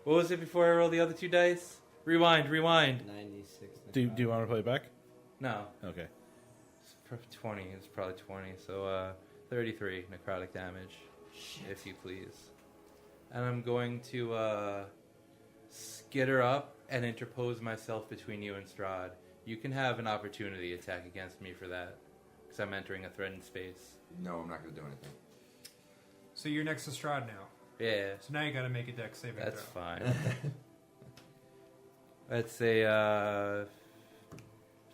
What was it before I rolled the other 2 dice? Rewind. 96. Do you want to play it back? No. Okay. It's 20. It's probably 20. So 33 necrotic damage, if you please. And I'm going to skitter up and interpose myself between you and Strahd. You can have an opportunity attack against me for that, because I'm entering a threatened space. No, I'm not going to do anything. So you're next to Strahd now. Yeah, So now you got to make a dex saving that's throw. fine. Let's say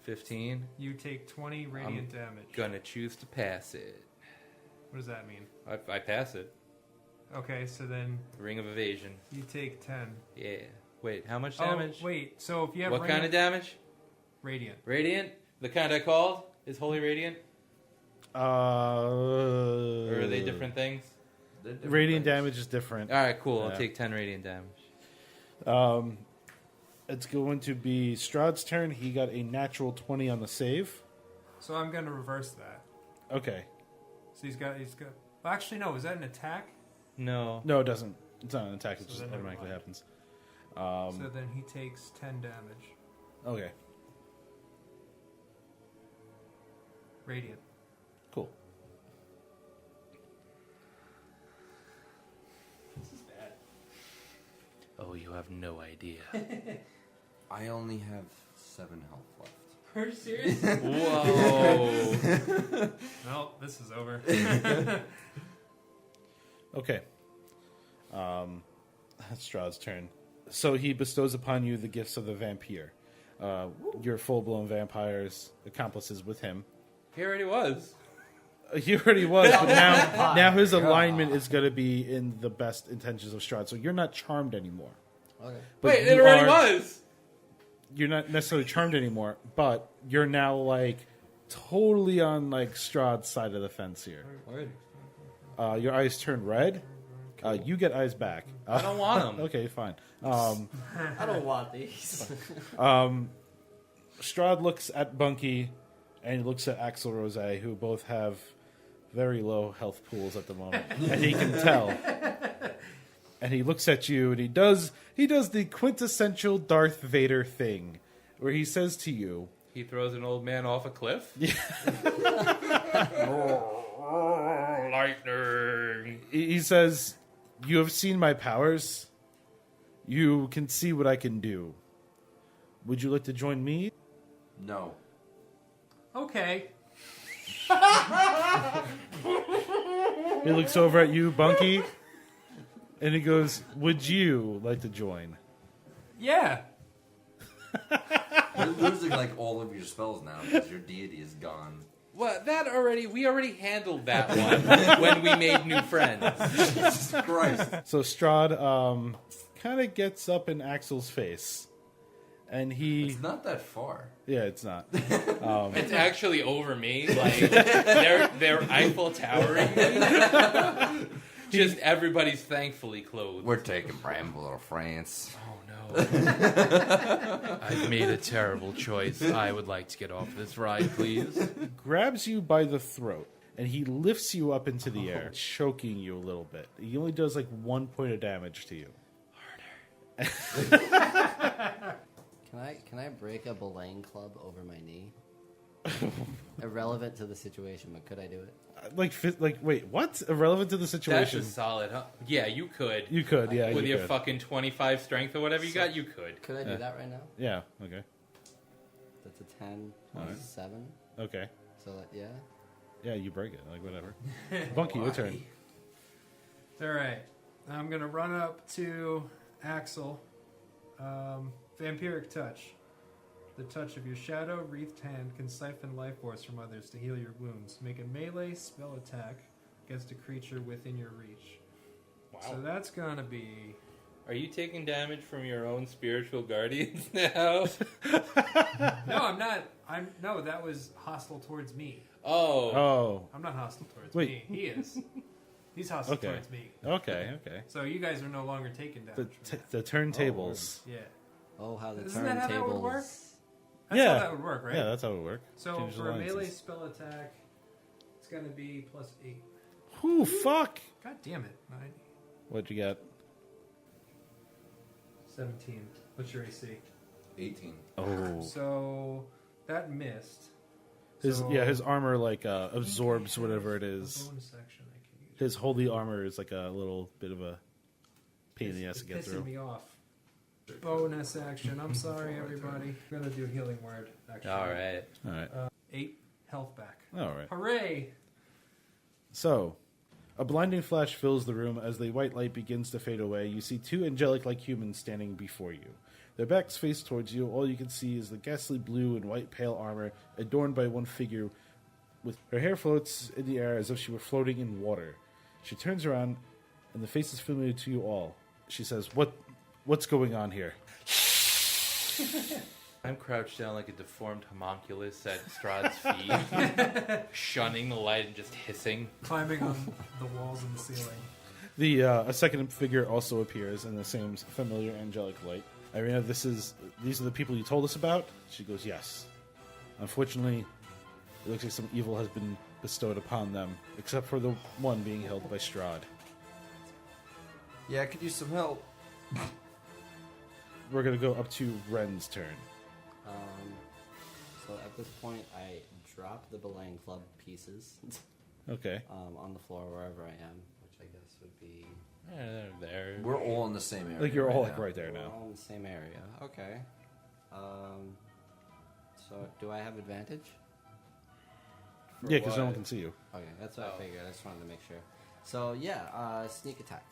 15. You take 20 radiant damage. Gonna choose to pass it. What does that mean? I pass it. Okay, so then Ring of evasion. you take 10. Yeah. Wait, how much damage? Oh, wait. So if you have What kind of damage? radiant. Radiant? The kind I called is Holy Radiant? Or are they different things? They're different Radiant things. damage is different. Alright, cool. Yeah. I'll take 10 radiant damage. It's going to be Strahd's turn. He got a natural 20 on the save. So I'm going to reverse that. Okay. So he's got. Well, actually, no. Is that an attack? No. No, it doesn't. It's not an attack. It So just then never automatically mind. happens. So then he takes 10 damage. Okay. Radiant. Cool. This is bad. Oh, you have no idea. I only have 7 health left. Are you serious? Whoa. Well, this is over. Okay. Strahd's turn. So he bestows upon you the gifts of the vampire. You're full-blown vampires, accomplices with him. He already was. He already was, but now his alignment is going to be in the best intentions of Strahd. So you're not charmed anymore. Okay. But Wait, it you already are- was. You're not necessarily charmed anymore, but you're now like totally on like Strahd's side of the fence here. Word. Your eyes turn red. You get eyes back. I don't want them. Okay, fine. I don't want these. Strahd looks at Bunky and he looks at Axel Rose, who both have very low health pools at the moment, and he can tell. And he looks at you and he does the quintessential Darth Vader thing, where he says to you, He throws an old man off a cliff? Lightning. he says, "You have seen my powers. You can see what I can do. Would you like to join me?" No. Okay. He looks over at you, Bunky, and he goes, "Would you like to join?" Yeah. You're losing like all of your spells now because your deity is gone. Well, we already handled that one when we made new friends. Jesus Christ. So Strahd kind of gets up in Axel's face, and he, It's not that far. yeah, it's not. It's actually over me. Like they're Eiffel Towering me. Just everybody's thankfully clothed. We're taking Bramble to France. Oh no. I've made a terrible choice. I would like to get off this ride, please. Grabs you by the throat, and he lifts you up into the air, choking you a little bit. He only does like 1 point of damage to you. Can I break a belaying club over my knee? Irrelevant to the situation, but could I do it? Wait, what? Irrelevant to the That's situation. just solid, huh? Yeah, you could. You could, yeah. With you your could. fucking 25 strength or whatever you got, you could. Could I do that right now? Yeah, okay. That's a 10 plus 7. Okay. So, yeah. Yeah, you break it. Like, whatever. Bunky, your turn. It's all right. I'm going to run up to Axel Vampiric touch. The touch of your shadow wreathed hand can siphon life force from others to heal your wounds. Make a melee spell attack against a creature within your reach. Wow. So that's gonna be. Are you taking damage from your own spiritual guardians now? No, I'm not. No, that was hostile towards me. Oh. Oh. I'm not hostile towards Wait. me. He is. He's hostile Okay. towards me. Okay. So you guys are no longer taking The damage. from the turntables. that. Yeah. Oh, how the Isn't that how that would work? turntables. That's Yeah. how that would work, right? Yeah, that's how it would work. So Change the for a alliances. melee spell attack, it's gonna be +8. Whew, fuck. God damn it! What'd you get? 17. What's your AC? 18. Oh. So that missed. His So- his armor like absorbs whatever it A is. bonus action I can use. His holy armor is like a little bit of a pain in the ass It's to get pissing through. me off. Bonus action. I'm sorry, everybody. I'm gonna do healing word. Actually. All right. All right. 8 health back. All right. Hooray! So, a blinding flash fills the room as the white light begins to fade away. You see two angelic-like humans standing before you. Their backs face towards you. All you can see is the ghastly blue and white pale armor adorned by one figure. With her hair floats in the air as if she were floating in water. She turns around, and the face is familiar to you all. She says, "What's going on here?" I'm crouched down like a deformed homunculus at Strahd's feet, shunning the light and just hissing. Climbing on the walls and the ceiling. A second figure also appears in the same familiar angelic light. Irina, these are the people you told us about? She goes, yes. Unfortunately, it looks like some evil has been bestowed upon them, except for the one being held by Strahd. Yeah, I could use some help. We're going to go up to Ren's turn. So at this point, I drop the belaying club pieces Okay. on the floor wherever I am, which I guess would be. Yeah, they're there. We're all in the same area. Like you're all like now. right there We're now. all in the same area. Okay. So do I have advantage? Yeah, because no what? one can see you. Okay, that's what Oh. I figured. I just wanted to make sure. So yeah, sneak attack.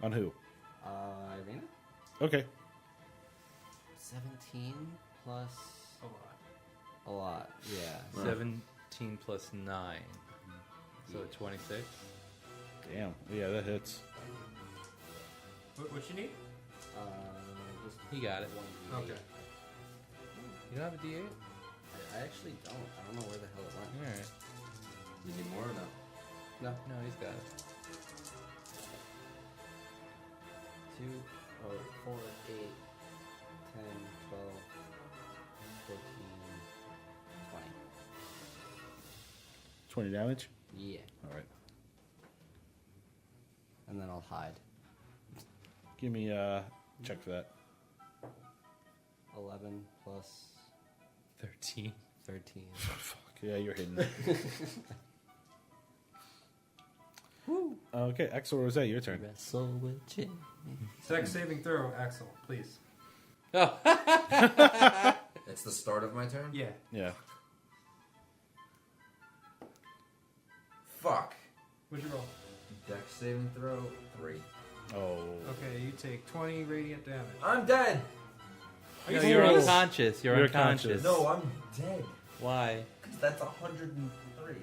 On who? Irina. Okay. 17 plus A lot. a lot. Yeah. 17 plus 9. So 26? Damn. Yeah, that hits. What you need? Just You got it. 1d8. Okay. You don't have a D8? I actually don't. I don't know where the hell it went. Alright. You need more or no? No. No, he's got it. 2, 4, 8, 10, 12, 14, 20. 20 damage? Yeah. All right. And then I'll hide. Give me a check for that. 11 plus 13. 13. Fuck. Yeah, you're hidden. Okay, Axel Rose, your turn. Wrestle with Jim. Sex saving throw, Axel, please. Oh, It's the start of my turn? Yeah. Yeah. Fuck. What'd you roll? Dex saving throw, 3. Oh. Okay, you take 20 radiant damage. I'm dead! Are no, you you're serious? unconscious. You're You're unconscious. unconscious. No, I'm dead. Why? Because that's 103.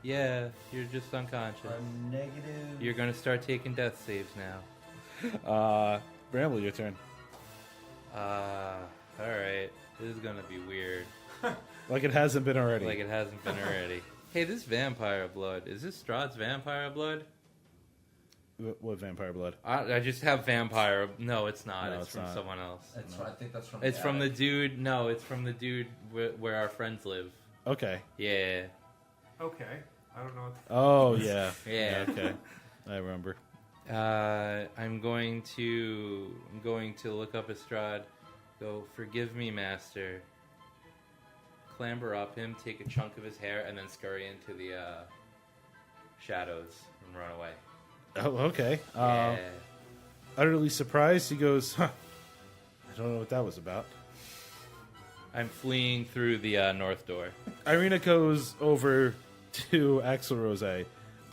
Yeah, you're just unconscious. I'm negative. You're gonna start taking death saves now. Bramble, your turn. Alright. This is gonna be weird. Like it hasn't been already. Like it hasn't been already. Hey, this vampire blood. Is this Strahd's vampire blood? What vampire blood? I just have vampire. No, it's not. No, it's it's from not. someone else. I think that's from It's from the attic. dude. No, it's from the dude where our friends live. Okay. Yeah. Okay. I don't know what Oh, yeah. Yeah. Okay. I remember. I'm going to look up Strahd. Go, forgive me, master. Clamber up him, take a chunk of his hair, and then scurry into the shadows and run away. Oh, okay. Yeah. Utterly surprised, he goes, huh. I don't know what that was about. I'm fleeing through the north door. Irina goes over to Axel Rose,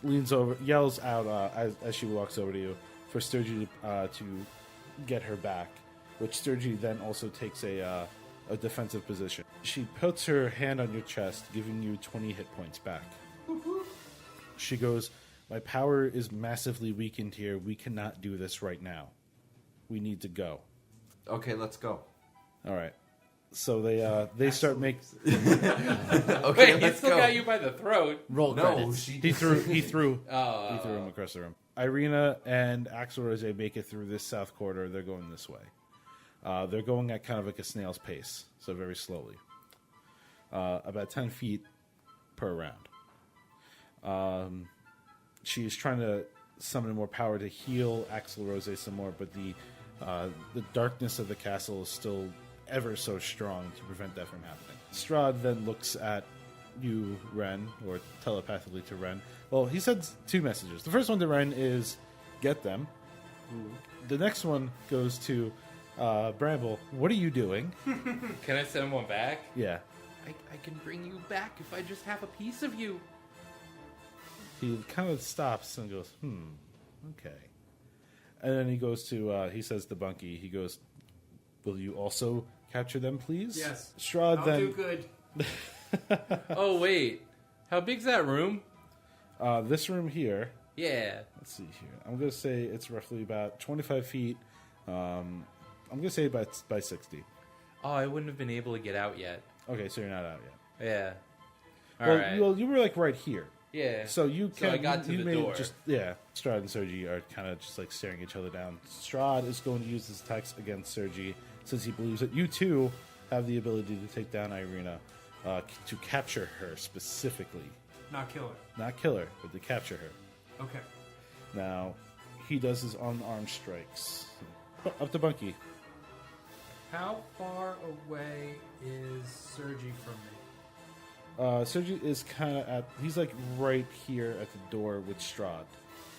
leans over, yells out as she walks over to you for Sturgy to get her back. which Sturgy then also takes a defensive position. She puts her hand on your chest, giving you 20 hit points back. She goes, "My power is massively weakened here. We cannot do this right now. We need to go." Okay, let's go. All right. So they start making. Okay, Wait, he let's still go. got you by the throat. Roll No, credits. she He threw Oh. him across the room. Irina and Axel Rose make it through this south corridor. They're going this way. They're going at kind of like a snail's pace, so very slowly. About 10 feet per round. She's trying to summon more power to heal Axel Rose some more, but the darkness of the castle is still ever so strong to prevent that from happening. Strahd then looks at you, Ren, or telepathically to Ren. Well, he sends 2 messages. The first one to Ren is, "Get them." The next one goes to Bramble. "What are you doing?" Can I send one back? Yeah. I can bring you back if I just have a piece of you. He kind of stops and goes, okay. And then he goes to, he says to Bunky, he goes, "Will you also capture them, please?" Yes. Strahd I'll then... do good. Oh, wait. How big's that room? This room here, Yeah. let's see here. I'm going to say it's roughly about 25 feet. I'm going to say by 60. Oh, I wouldn't have been able to get out yet. Okay, so you're not out yet. Yeah. All Well, right. you were like right here. Yeah. So you So can. I got to you the made door. Strahd and Sergi are kind of just like staring each other down. Strahd is going to use his attacks against Sergi since he believes that you two have the ability to take down Irina, to capture her specifically, Not kill her. not kill her, but to capture her. Okay. Now, he does his unarmed strikes. Up to Bunky. How far away is Sergi from me? Sergi is kind of at. He's like right here at the door with Strahd.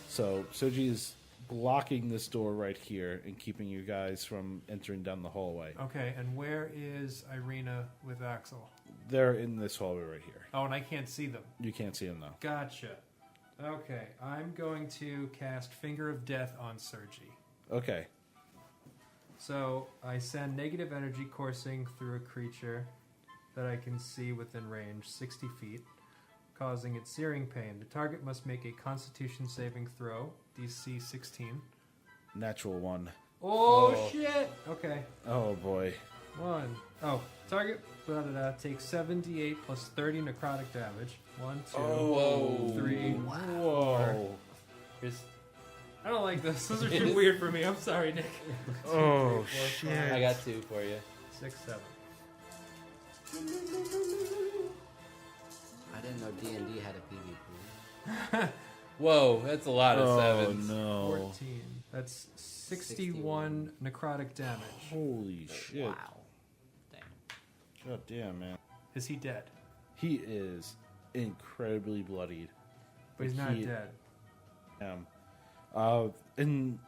So Sergi is blocking this door right here and keeping you guys from entering down the hallway. Okay, and where is Irina with Axel? They're in this hallway right here. Oh, and I can't see them. You can't see them though. Gotcha. Okay, I'm going to cast Finger of Death on Sergi. Okay. So I send negative energy coursing through a creature that I can see within range, 60 feet, causing it searing pain. The target must make a Constitution saving throw, DC 16. Natural one. Oh, shit! Okay, Oh boy. 1. Oh, target takes 7d8 plus 30 necrotic damage. 1, 2, Whoa. 3. Whoa. Here's, I don't like this. This is too weird for me. I'm sorry, Nick. Oh 3, 4, shit. 5, I got 2 for you. 6, 7. I didn't know D&D had a PvP. Whoa, that's a lot of Oh sevens. no. 14. That's 61 necrotic damage. Holy shit. Wow. Damn. God damn, man. Is he dead? He is incredibly bloodied. But he's not He- dead. In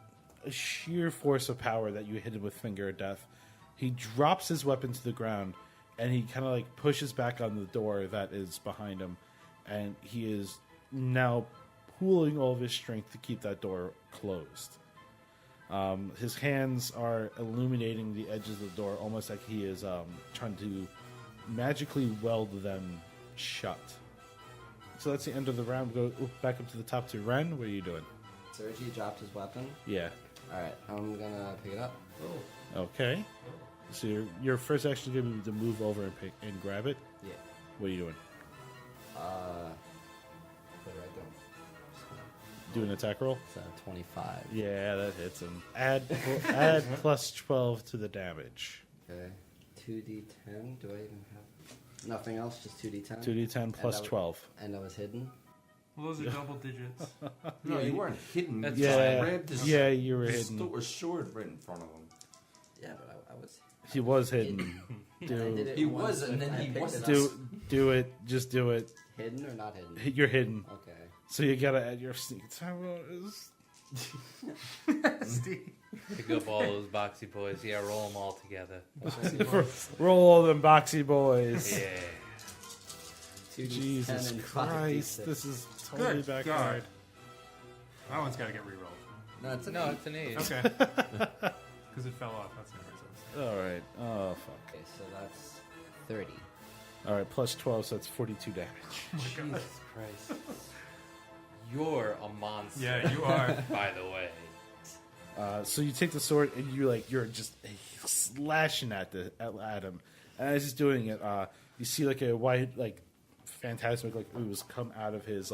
a sheer force of power that you hit him with Finger of Death, he drops his weapon to the ground and he kind of like pushes back on the door that is behind him, and he is now pooling all of his strength to keep that door closed. His hands are illuminating the edges of the door, almost like he is trying to magically weld them shut. So that's the end of the round. Go back up to the top to Ren. What are you doing? Sergi dropped his weapon. Yeah. Alright, I'm gonna pick it up. Okay. So your first action is going to be to move over and grab it. Yeah. What are you doing? Put it right there. Do an attack roll? So 25. Yeah, that hits him. Add plus 12 to the damage. Okay. 2d10. Do I even have nothing else? Just 2d10. 2d10 plus 12. And I was hidden. Well, those are double digits. No, you weren't hidden. That's You just Yeah, grabbed his, yeah, you were his hidden. sword right in front of him. Yeah, but I was. He was hidden. And I did Do it He once, was, and then I he picked wasn't. it up. do it. Just do it. Hidden or not hidden? You're hidden. Okay. So you gotta add your sneak attack roll. Steve. Pick up all those boxy boys. Yeah, roll them all together. Roll all them boxy boys. Yeah. 2d10 Jesus and Christ, 5d6. this is totally Good back God. hard. That one's got to get rerolled. No, it's No, it's an 8. Okay. because it fell off. That's the only reason. All right. Oh fuck. Okay, so that's 30. All right, plus 12, so that's 42 damage. Jesus Christ. You're a monster. Yeah, you are. By the way. So you take the sword and you're just slashing at him. And as he's doing it, you see like a white, like phantasmic, like ooze come out of his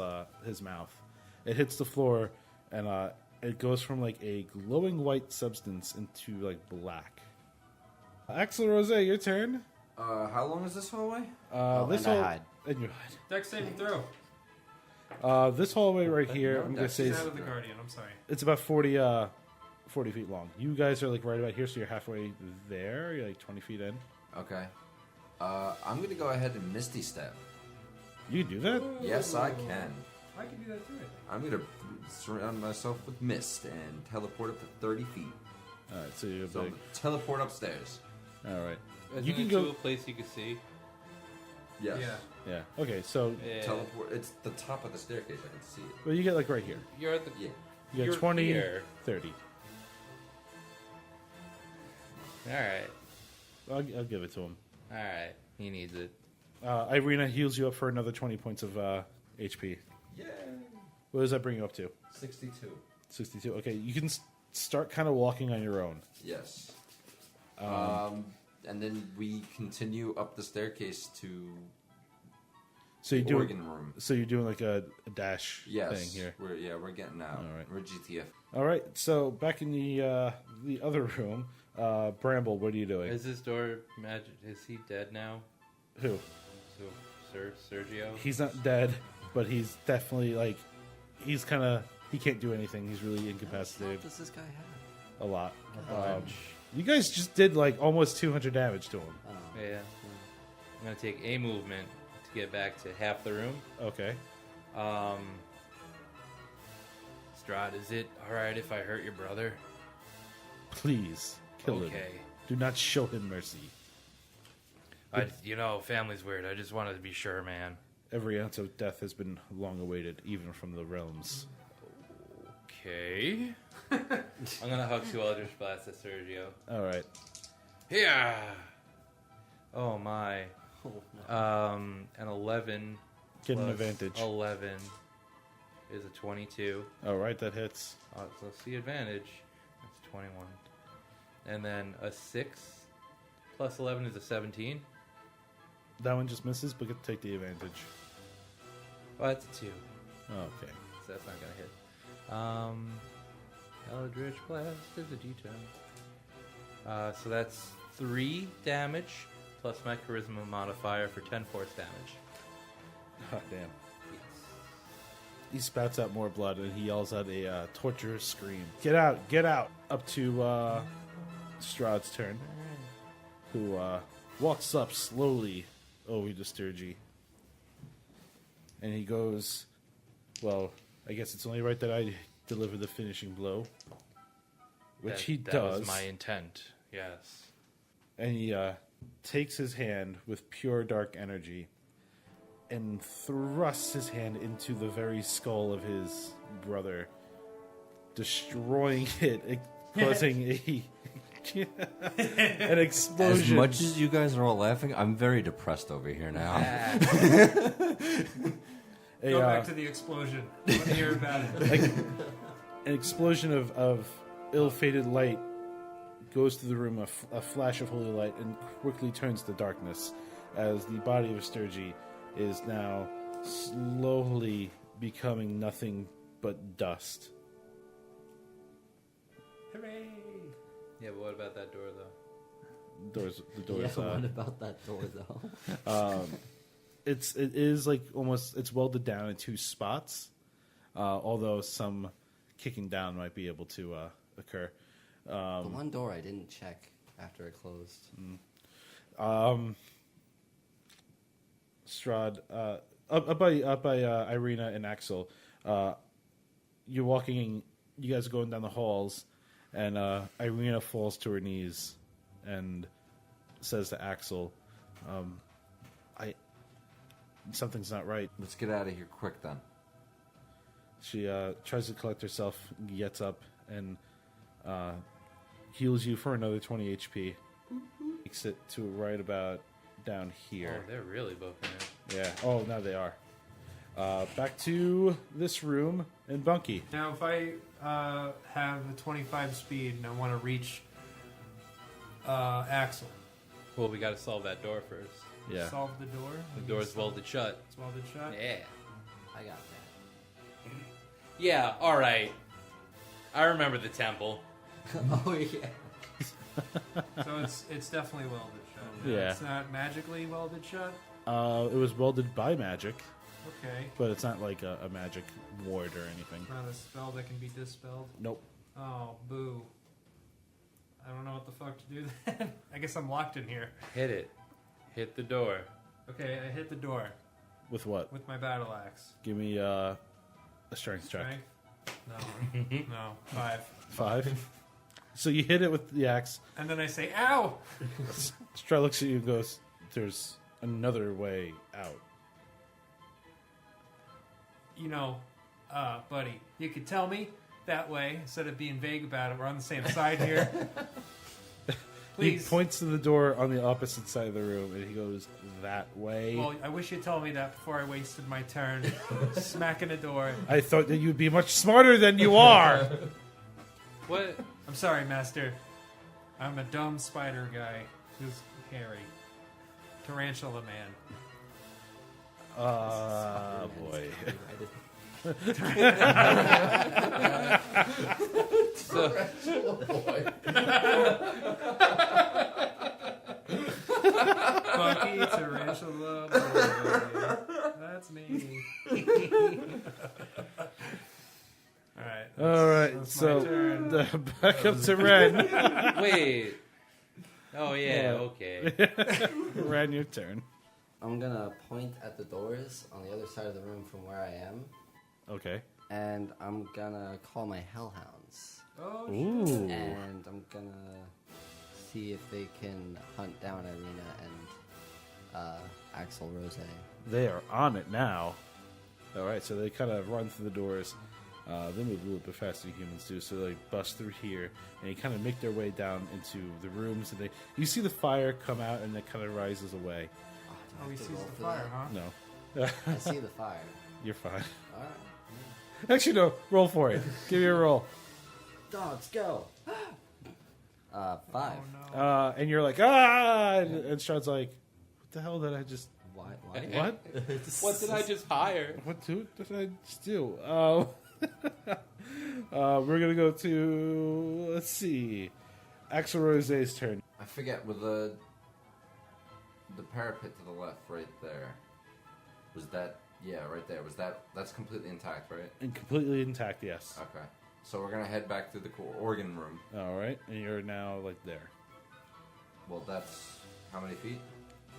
mouth. It hits the floor, and it goes from like a glowing white substance into like black. Axel Rose, your turn. How long is this hallway? This and I hall- hide. And you hide. Dex saving throw. This hallway right here, No, I'm gonna that's say He's is, out of the Guardian. I'm sorry. it's about 40 feet long. You guys are like right about here, so you're halfway there. You're like 20 feet in. Okay. I'm gonna go ahead and Misty Step. You can do that? Yes, I can. I can do that too. I think. I'm gonna surround myself with mist and teleport up to 30 feet. All right, so you're So I'm big. gonna teleport upstairs. All right. Isn't You can it go- to a place you can see. Yes. Yeah. Yeah. Okay. So, Yeah. Teleport. It's the top of the staircase. I can see it. well, you get like right here. You're at the. Yeah. You got You're 20, here. 30. Alright. I'll give it to him. Alright. He needs it. Irina heals you up for another 20 points of HP. Yay! What does that bring you up to? 62. 62. Okay, you can start kind of walking on your own. Yes. And then we continue up the staircase to So you the do. organ room. So you're doing like a dash Yes. thing here. We're getting out. All right. We're GTF. All right. So back in the other room, Bramble, what are you doing? Is this door magic? Is he dead now? Who? So, Sergio? He's not dead, but he's definitely like he's kind of he can't do anything. He's really What incapacitated does this guy have? a lot. Bunch. You guys just did like almost 200 damage to him. Oh. Yeah. I'm gonna take a movement to get back to half the room. Okay. Strahd, is it alright if I hurt your brother? Please kill him. Okay. Do not show him mercy. Family's weird. I just wanted to be sure, man. Every ounce of death has been long awaited, even from the realms. Okay. I'm gonna hug two Eldritch Blasts at Sergio. All right. Yeah. Oh my. Oh, no. An 11. Get an plus advantage. 11 is a 22. All right, that hits. So the advantage. That's 21. And then a 6 plus 11 is a 17. That one just misses, but take the advantage. Oh, that's a 2. Okay. So that's not gonna hit. Eldritch Blast is a D10. So that's 3 damage plus my charisma modifier for 10 force damage. Oh, damn. Yes. He spouts out more blood and he yells out a torturous scream. Get out! Get out! Up to Strahd's turn, who walks up slowly over to Sturgy. And he goes, well, I guess it's only right that I deliver the finishing blow. Which he that does. was my intent, yes. And he takes his hand with pure dark energy and thrusts his hand into the very skull of his brother, destroying it, causing an explosion. As much as you guys are all laughing, I'm very depressed over here now. Go back to the explosion. I want to hear about it. An explosion of ill-fated light goes through the room, a flash of holy light, and quickly turns to darkness as the body of Sturgy is now slowly becoming nothing but dust. Hooray! Yeah, but what about that door, though? The doors. Yeah, what about that door, though? It is like almost it's welded down in 2 spots, although some kicking down might be able to occur. The one door I didn't check after it closed. Strahd, up by Irina and Axel, you're walking. You guys are going down the halls, and Irina falls to her knees and says to Axel, something's not right." Let's get out of here quick then. She tries to collect herself, gets up, and heals you for another 20 HP. Makes it to right about down Oh, here. they're really buffing it. Yeah. Oh, now they are. Back to this room and Bunky. Now, if I have a 25 speed and I want to reach Axel, Well, we got to solve that door first. Yeah. solve the door. The door's welded shut. It's welded shut. Yeah. I got that. Yeah, alright. I remember the temple. Oh yeah. So it's definitely welded shut. Yeah. It's not magically welded shut. It was welded by magic, Okay. but it's not like a magic ward or anything. Not a spell that can be dispelled. Nope. Oh, boo. I don't know what the fuck to do then. I guess I'm locked in here. Hit it. Hit the door. Okay, I hit the door With what? with my battle axe. Give me a strength check. Strength? No. No. 5. 5. So you hit it with the axe. And then I say, ow! Strahd looks at you and goes, "There's another way out." You know, buddy, you could tell me that way instead of being vague about it. We're on the same side here. Please. He points to the door on the opposite side of the room and he goes, "That way." Well, I wish you'd told me that before I wasted my turn smacking the door. I thought that you'd be much smarter than you are. What? I'm sorry, Master. I'm a dumb spider guy who's hairy. Tarantula man. Boy. Bucky Tarantula boy. That's me. Alright. All right, that's so my turn. back up to Ren. Wait. Oh, yeah, okay. Ren, your turn. I'm gonna point at the doors on the other side of the room from where I am, Okay. and I'm gonna call my hellhounds, Oh, Ooh. and I'm gonna see if they can hunt down Irina and Axel Rose. They are on it now. All right, so they kind of run through the doors. They move a little bit faster than humans do, so they bust through here, and they kind of make their way down into the rooms. And you see the fire come out, and it kind of rises away. Oh, he sees the for fire, huh? No, I see the fire. you're fine. Alright. Actually, no. Roll for it. Give me a roll. Dogs, go! 5. Oh, no. And you're like, ah! And Strahd's like, what the hell did I just... Why? What? What did I just hire? What did I just do? We're going to go to... Let's see. Axel Rose's turn. I forget, with the parapet to the left, right there. Was that... Yeah, right there. Was that's completely intact, right? And completely intact, yes. Okay. So we're gonna head back to the organ room. All right. And you're now, like, there. Well, that's... How many feet?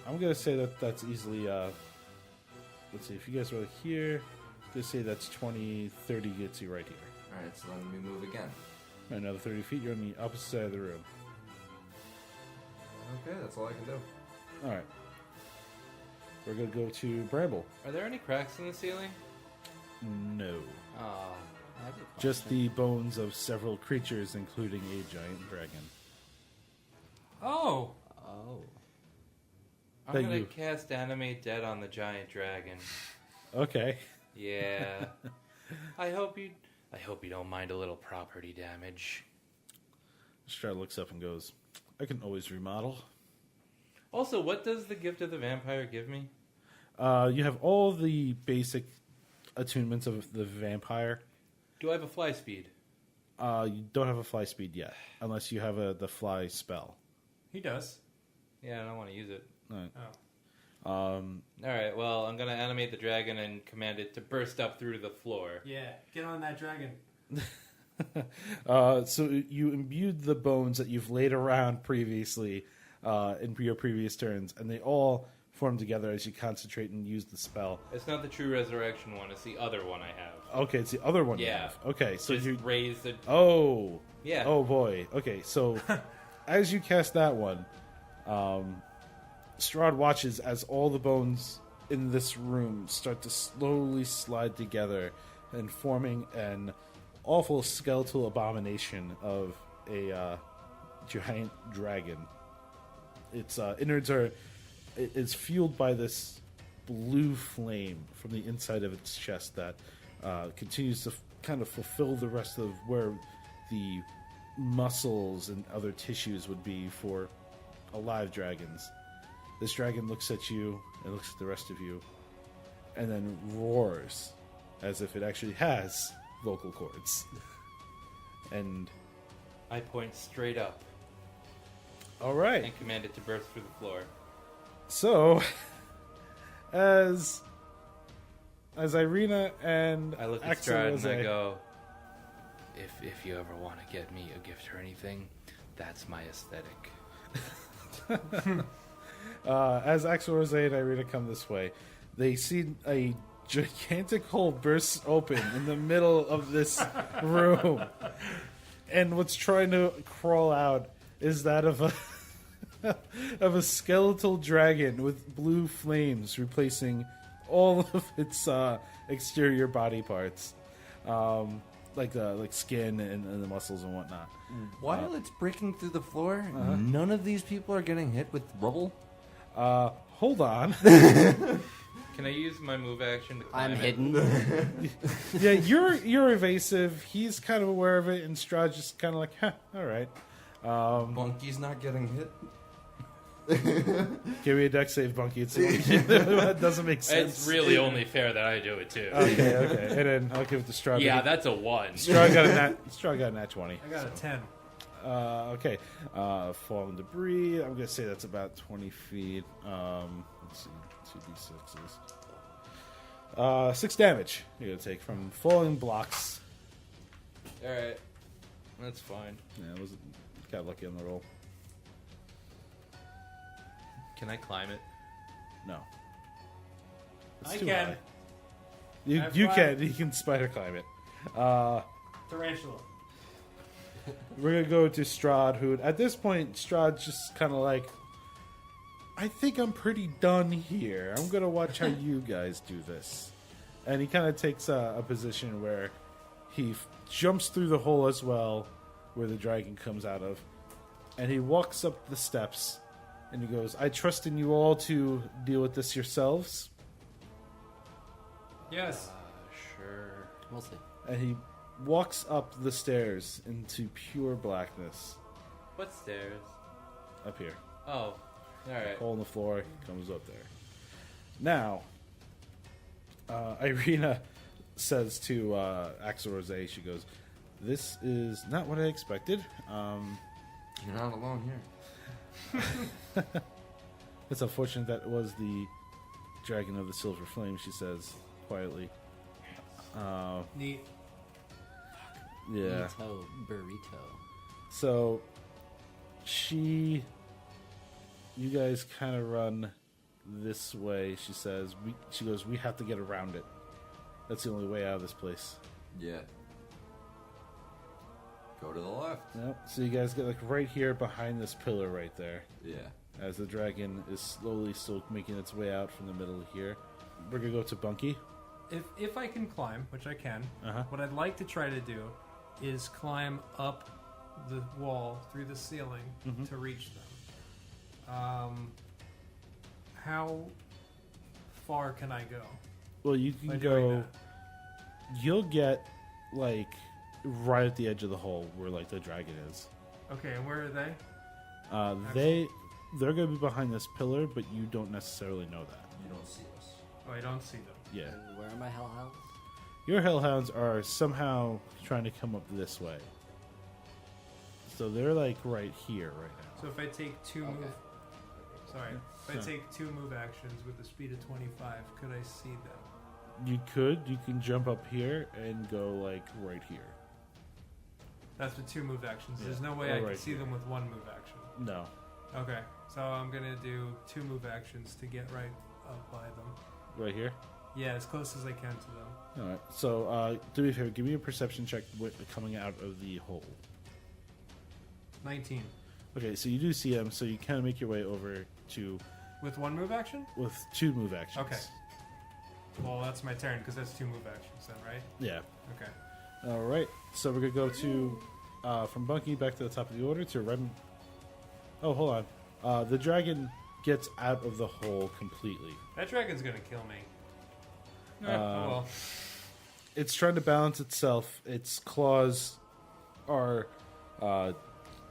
I'm going to say that that's easily... let's see. If you guys are like here, I'm going to say that's 20, 30 gets you right here. Alright, so then we move again. Another 30 feet, you're on the opposite side of the room. Okay, that's all I can do. All right. We're going to go to Bramble. Are there any cracks in the ceiling? No. Oh. I have a question. Just the bones of several creatures, including a giant dragon. Oh! Oh. I'm That gonna you- cast Animate Dead on the giant dragon. Okay. Yeah. I hope you don't mind a little property damage. Strahd looks up and goes, I can always remodel. Also, what does the Gift of the Vampire give me? You have all the basic attunements of the vampire. Do I have a fly speed? You don't have a fly speed yet, unless you have the fly spell. He does. Yeah, I don't want to use it. Alright. Oh. Alright, well, I'm gonna animate the dragon and command it to burst up through the floor. Yeah, get on that dragon. So you imbued the bones that you've laid around previously in your previous turns, and they all form together as you concentrate and use the spell. It's not the true resurrection one, it's the other one I have. Okay, it's the other one you Yeah. have. Okay, so Just you... raise the... Oh! Yeah. Oh boy. Okay, so as you cast that one, Strahd watches as all the bones in this room start to slowly slide together and forming an awful skeletal abomination of a giant dragon. Its innards is fueled by this blue flame from the inside of its chest that continues to kind of fulfill the rest of where the muscles and other tissues would be for alive dragons. This dragon looks at you and looks at the rest of you and then roars as if it actually has vocal cords. And I point straight up all right. and command it to burst through the floor. So as Irina and I look at Axel Strahd as and I go, if you ever want to get me a gift or anything, that's my aesthetic. as Axel Rose and Irina come this way, they see a gigantic hole burst open in the middle of this room. And what's trying to crawl out is that of a skeletal dragon with blue flames replacing all of its exterior body parts, like skin and the muscles and whatnot. While it's breaking through the floor, none of these people are getting hit with rubble. Hold on. Can I use my move action to climb I'm it? hidden. Yeah, you're evasive. He's kind of aware of it, and Strahd's just kind of like, huh, all right. Bunky's not getting hit. Give me a deck save, Bunky. That doesn't make sense. It's really only fair that I do it too. Okay. And then I'll give it to Strahd. Yeah, that's a 1. Strahd got a nat 20. I got a 10. Okay. Falling debris. I'm gonna say that's about 20 feet. Let's see. 2d6s. 6 damage you're gonna take from falling blocks. Alright. That's fine. Yeah, got lucky on the roll. Can I climb it? No. It's I too can. high. I You fly. can. You can spider climb it. Tarantula. We're gonna go to Strahd, who at this point Strahd's just kind of like, I think I'm pretty done here. I'm gonna watch how you guys do this, and he kind of takes a position where he jumps through the hole as well, where the dragon comes out of, and he walks up the steps, and he goes, "I trust in you all to deal with this yourselves." Yes. Sure. We'll see. And he walks up the stairs into pure blackness. What stairs? Up here. Oh. Alright. Hole in the floor, he comes up there. Now, Irina says to Axel Rose, she goes, "This is not what I expected. You're not alone here. It's unfortunate that it was the Dragon of the Silver Flame," she says quietly. Neat. Yeah. Burrito. So, you guys kind of run this way, she says. She goes, "We have to get around it. That's the only way out of this place." Yeah. Go to the left. Yep. So you guys get like right here behind this pillar right there, Yeah. as the dragon is slowly still making its way out from the middle here. We're gonna go to Bunky. If I can climb, which I can, Uh-huh. what I'd like to try to do is climb up the wall through the ceiling to reach them. How far can I go Well, you by can doing go. that? You'll get like right at the edge of the hole where like the dragon is. Okay, and where are they? They're gonna be behind this pillar, but you don't necessarily know that. You don't see us. Oh, I don't see them. Yeah. And where are my hellhounds? Your hellhounds are somehow trying to come up this way. So they're like right here right now. So if I take two Okay. move, sorry, if I Yeah. take 2 move actions with the speed of 25, could I see them? You can jump up here and go like right here. That's with 2 move actions. Yeah. There's no way Or I can right see here. them with 1 move action. No. Okay, so I'm gonna do 2 move actions to get right up by them. Right here? Yeah, as close as I can to them. Alright. So do me a favor, give me a perception check coming out of the hole. 19. Okay, so you do see him, so you kind of make your way over to With 1 move action? with 2 move actions. Okay. Well, that's my turn because that's 2 move actions then, right? Yeah. Okay. Alright. So we're gonna go to from Bunky back to the top of the order to Oh, hold on. The dragon gets out of the hole completely. That dragon's gonna kill me. Well. It's trying to balance itself. Its claws are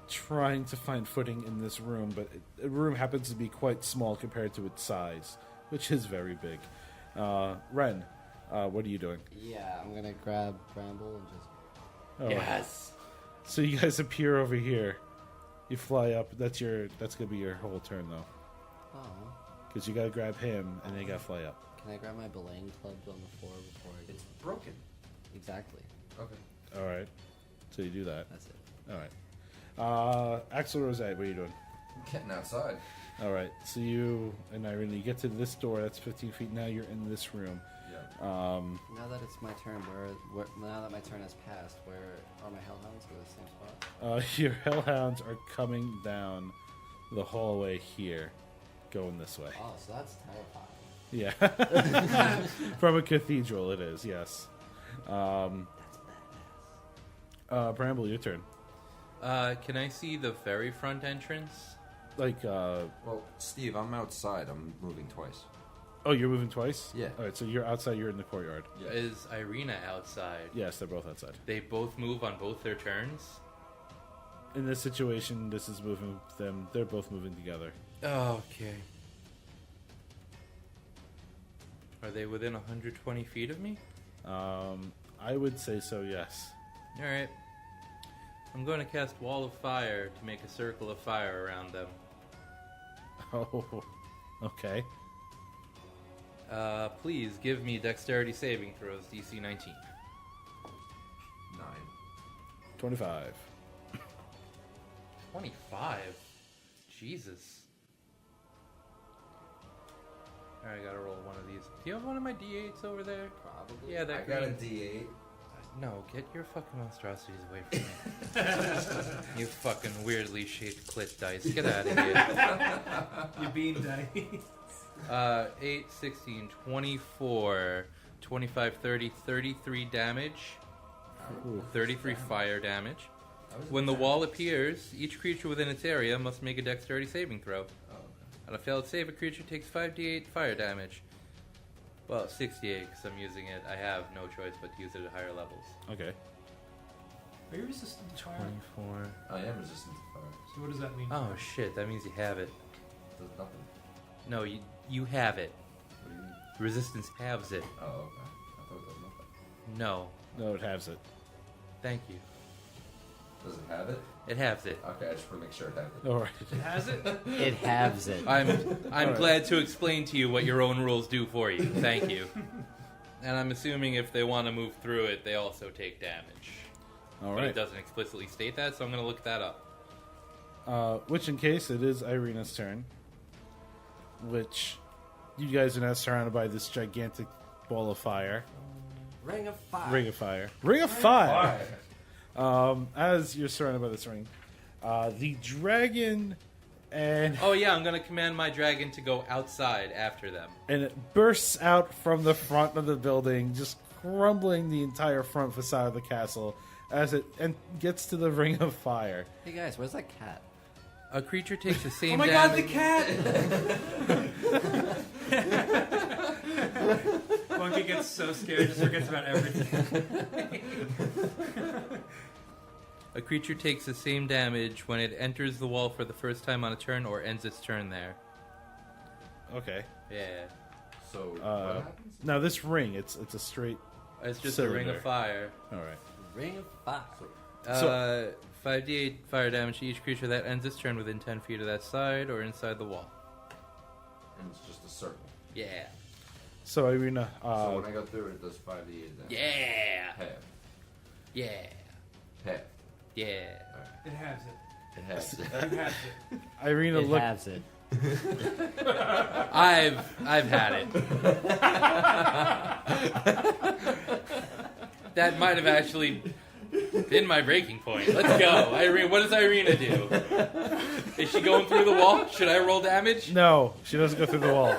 trying to find footing in this room, but the room happens to be quite small compared to its size, which is very big. Ren, what are you doing? Yeah, I'm gonna grab Bramble and just. Oh, Yes. So you guys appear over here. You fly up. That's gonna be your whole turn though, Oh. because you gotta grab him and then you gotta fly up. Can I grab my belaying clubs on the floor before I get. It's broken. Exactly. Okay. All right. So you do that. That's it. All right. Axel Rosette, what are you doing? I'm getting outside. All right. So you and Irene, you get to this door. That's 15 feet. Now you're in this room. Yeah. Now that it's my turn, now that my turn has passed, where are my hellhounds? Are they the same spot? Your hellhounds are coming down the hallway here, going this way. Oh, so that's terrifying. Yeah. From a cathedral, it is, yes. Bramble, your turn. Can I see the very front entrance? Well, Steve, I'm outside. I'm moving twice. Oh, you're moving twice? Yeah. All right, so you're outside, you're in the courtyard. Yeah. Is Irina outside? Yes, they're both outside. They both move on both their turns? In this situation, this is moving them. They're both moving together. Okay. Are they within 120 feet of me? I would say so, yes. Alright. I'm going to cast Wall of Fire to make a circle of fire around them. Oh, okay. Please give me dexterity saving throws, DC 19. 9. 25. 25? Jesus. Alright, I gotta roll one of these. Do you have one of my D8s over there? Probably. Yeah, I that got a green. D8. No, get your fucking monstrosities away from me. You fucking weirdly shaped clit dice. Get out of here. You bean dice. 8, 16, 24, 25, 30, 33 damage. Ooh. 33 fire damage. When the wall appears, each creature within its area must make a dexterity saving throw. Oh, okay. On a failed save, a creature takes 5d8 fire damage. Well, 68 because I'm using it. I have no choice but to use it at higher levels. Okay. Are you resistant to fire? 24. I am resistant to fire. So what does that mean? Oh shit, that means you have it. Does nothing. No, you have it. What do you mean? Resistance halves it. Oh, okay. I thought it does nothing. No. No, it has it. Thank you. Does it have it? It halves it. Okay, I just want to make sure it has it. All right. It has it? It halves it. I'm Alright. glad to explain to you what your own rules do for you. Thank you. And I'm assuming if they want to move through it, they also take damage. All But it right. doesn't explicitly state that, so I'm going to look that up. Which, in case, it is Irina's turn. Which, you guys are now surrounded by this gigantic ball of fire. Ring of fire. Ring of fire. Ring of fire! As you're surrounded by this ring, the dragon and Oh yeah, I'm going to command my dragon to go outside after them. it bursts out from the front of the building, just crumbling the entire front facade of the castle as it gets to the ring of fire. Hey guys, where's that cat? A creature takes the same Oh my god, the damage. cat! Monkey gets so scared, just forgets about everything. A creature takes the same damage when it enters the wall for the first time on a turn or ends its turn there. Okay. Yeah. So, what happens? Now this ring, it's a straight. It's just a ring Cylinder. of fire. All right. Ring of fire. So- 5d8 fire damage to each creature that ends its turn within 10 feet of that side or inside the wall. And it's just a circle. Yeah. So Irina, So when I go through it, it does 5d8 then. Yeah. Half. Yeah. Half. Yeah. It has it. It has. It has it. Irina It look. halves it. I've had it. That might have actually been my breaking point. Let's go. Irene, what does Irina do? Is she going through the wall? Should I roll damage? No, she doesn't go through the wall.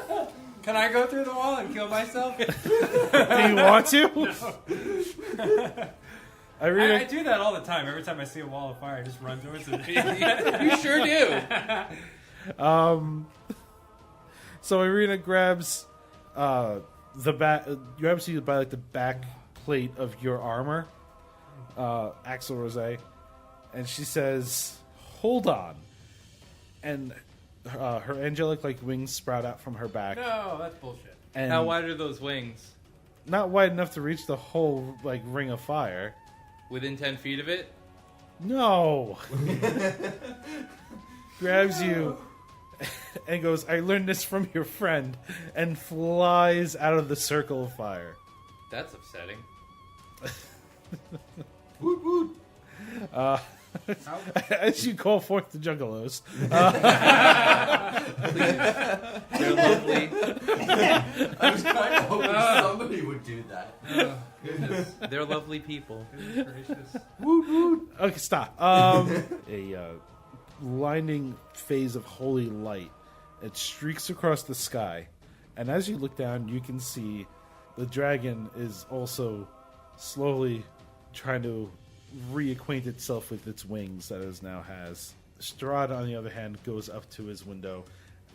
Can I go through the wall and kill myself? Do you want to? Irina, I do that all the time. Every time I see a wall of fire, I just run towards it. You sure do. So Irina grabs the back. You obviously by like the back plate of your armor, Axel Rose, and she says, "Hold on," and her angelic like wings sprout out from her back. No, that's bullshit. And How wide are those wings? not wide enough to reach the whole like ring of fire. Within 10 feet of it? No. Grabs you and goes, "I learned this from your friend," and flies out of the circle of fire. That's upsetting. As you call forth the juggalos, They're lovely. I was kind of hoping somebody would do that. Goodness They're lovely people. gracious. okay, stop. A blinding phase of holy light. It streaks across the sky, and as you look down, you can see the dragon is also slowly trying to reacquaint itself with its wings that it now has. Strahd, on the other hand, goes up to his window,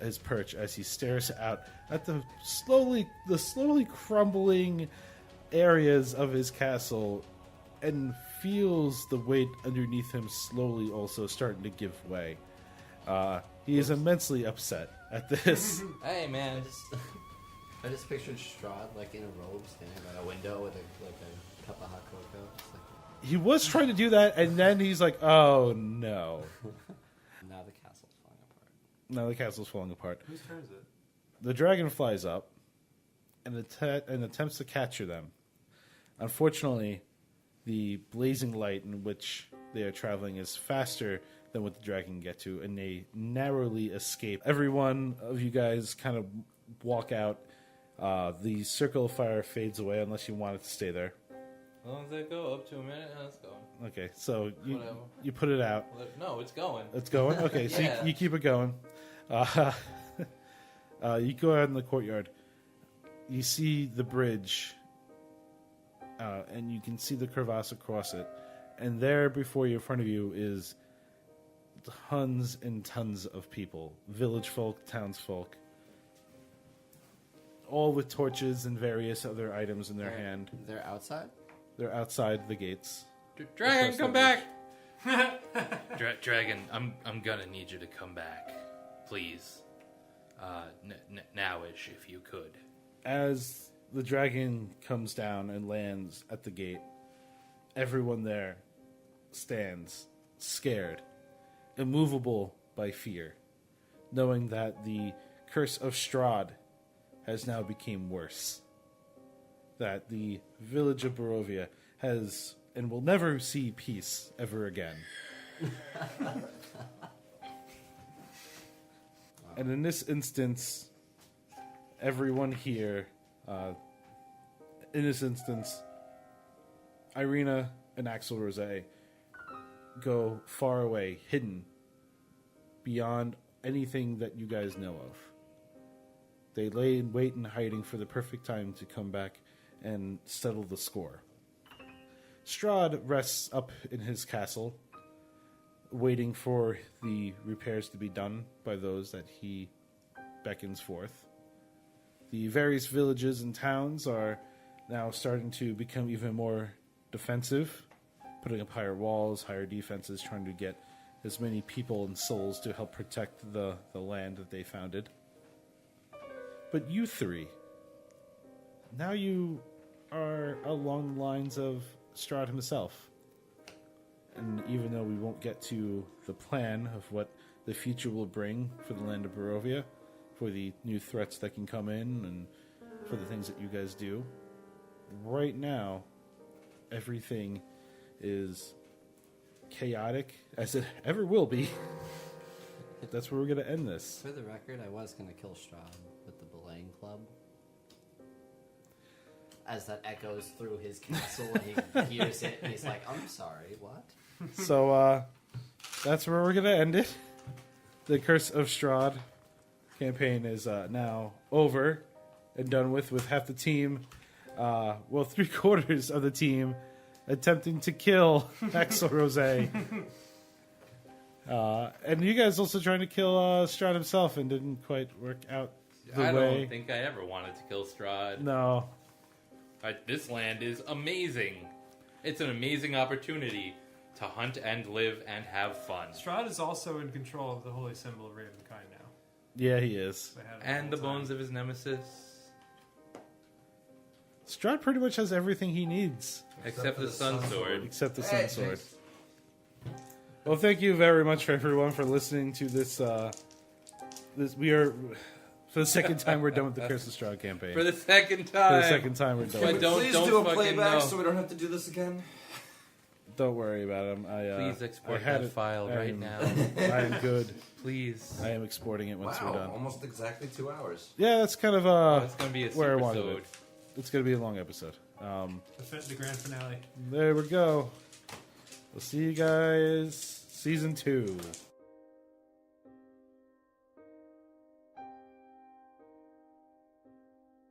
his perch, as he stares out at the slowly crumbling areas of his castle, and feels the weight underneath him slowly also starting to give way. He is immensely upset at this. Hey man, I just pictured Strahd like in a robe, standing by a window with a cup of hot cocoa. It's like, He was trying to do that, and then he's like, "Oh no!" now the castle's falling apart. Now the castle's falling apart. Whose turn is it? The dragon flies up and attempts to capture them. Unfortunately, the blazing light in which they are traveling is faster than what the dragon can get to, and they narrowly escape. Every one of you guys kind of walk out. The circle of fire fades away unless you want it to stay there. How long does that go? Up to a minute? Let's go. Okay, so Whatever. you put it out. No, it's going. It's going? Okay, so Yeah. you keep it going. You go out in the courtyard. You see the bridge, and you can see the crevasse across it. And there before you, in front of you, is tons and tons of people. Village folk, townsfolk. All with torches and various other items in their hand. They're outside? They're outside the gates. Dragon, Across come the back! Dragon, I'm gonna need you to come back. Please. Nowish, if you could. As the dragon comes down and lands at the gate, everyone there stands scared, immovable by fear, knowing that the Curse of Strahd has now become worse. That the village of Barovia has and will never see peace ever again. And in this instance, everyone here, Irina and Axel Rose go far away, hidden, beyond anything that you guys know of. They lay in wait and hiding for the perfect time to come back and settle the score. Strahd rests up in his castle, waiting for the repairs to be done by those that he beckons forth. The various villages and towns are now starting to become even more defensive, putting up higher walls, higher defenses, trying to get as many people and souls to help protect the land that they founded. But you three, now you are along the lines of Strahd himself. And even though we won't get to the plan of what the future will bring for the land of Barovia, for the new threats that can come in, and for the things that you guys do, right now, everything is chaotic, as it ever will be. That's where we're going to end this. For the record, I was going to kill Strahd with the belaying club. As that echoes through his castle and he hears it, and he's like, I'm sorry, what? So, that's where we're going to end it. The Curse of Strahd campaign is now over and done with half the team. Well, 3/4 of the team attempting to kill Axel Rose. And you guys also trying to kill Strahd himself and didn't quite work out the I way. don't think I ever wanted to kill Strahd. No. This land is amazing. It's an amazing opportunity to hunt and live and have fun. Strahd is also in control of the holy symbol of Ravenkind now. Yeah, he is. They had it And the whole time. bones of his nemesis. Strahd pretty much has everything he needs. Except the Sun Sword. Except the Sun Sword. Well, thank you very much, everyone, for listening to this. We are, for the second time, we're done with the Curse of Strahd campaign. For the second For time. the second time, we're done. But with it. don't Please don't do a fucking playback know. so we don't have to do this again. Don't worry about him. Please export I had that it. file I right am- now. I am good. Please. I am exporting it once we're Wow, done. almost exactly 2 hours. Yeah, that's kind of It's going to be a where I wanted super it. It's going to be a long episode. The grand finale. There we go. We'll see you guys season 2.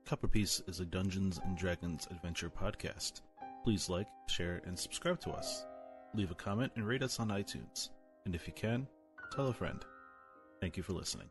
Copperpiece is a Dungeons & Dragons adventure podcast. Please like, share, and subscribe to us. Leave a comment and rate us on iTunes. And if you can, tell a friend. Thank you for listening.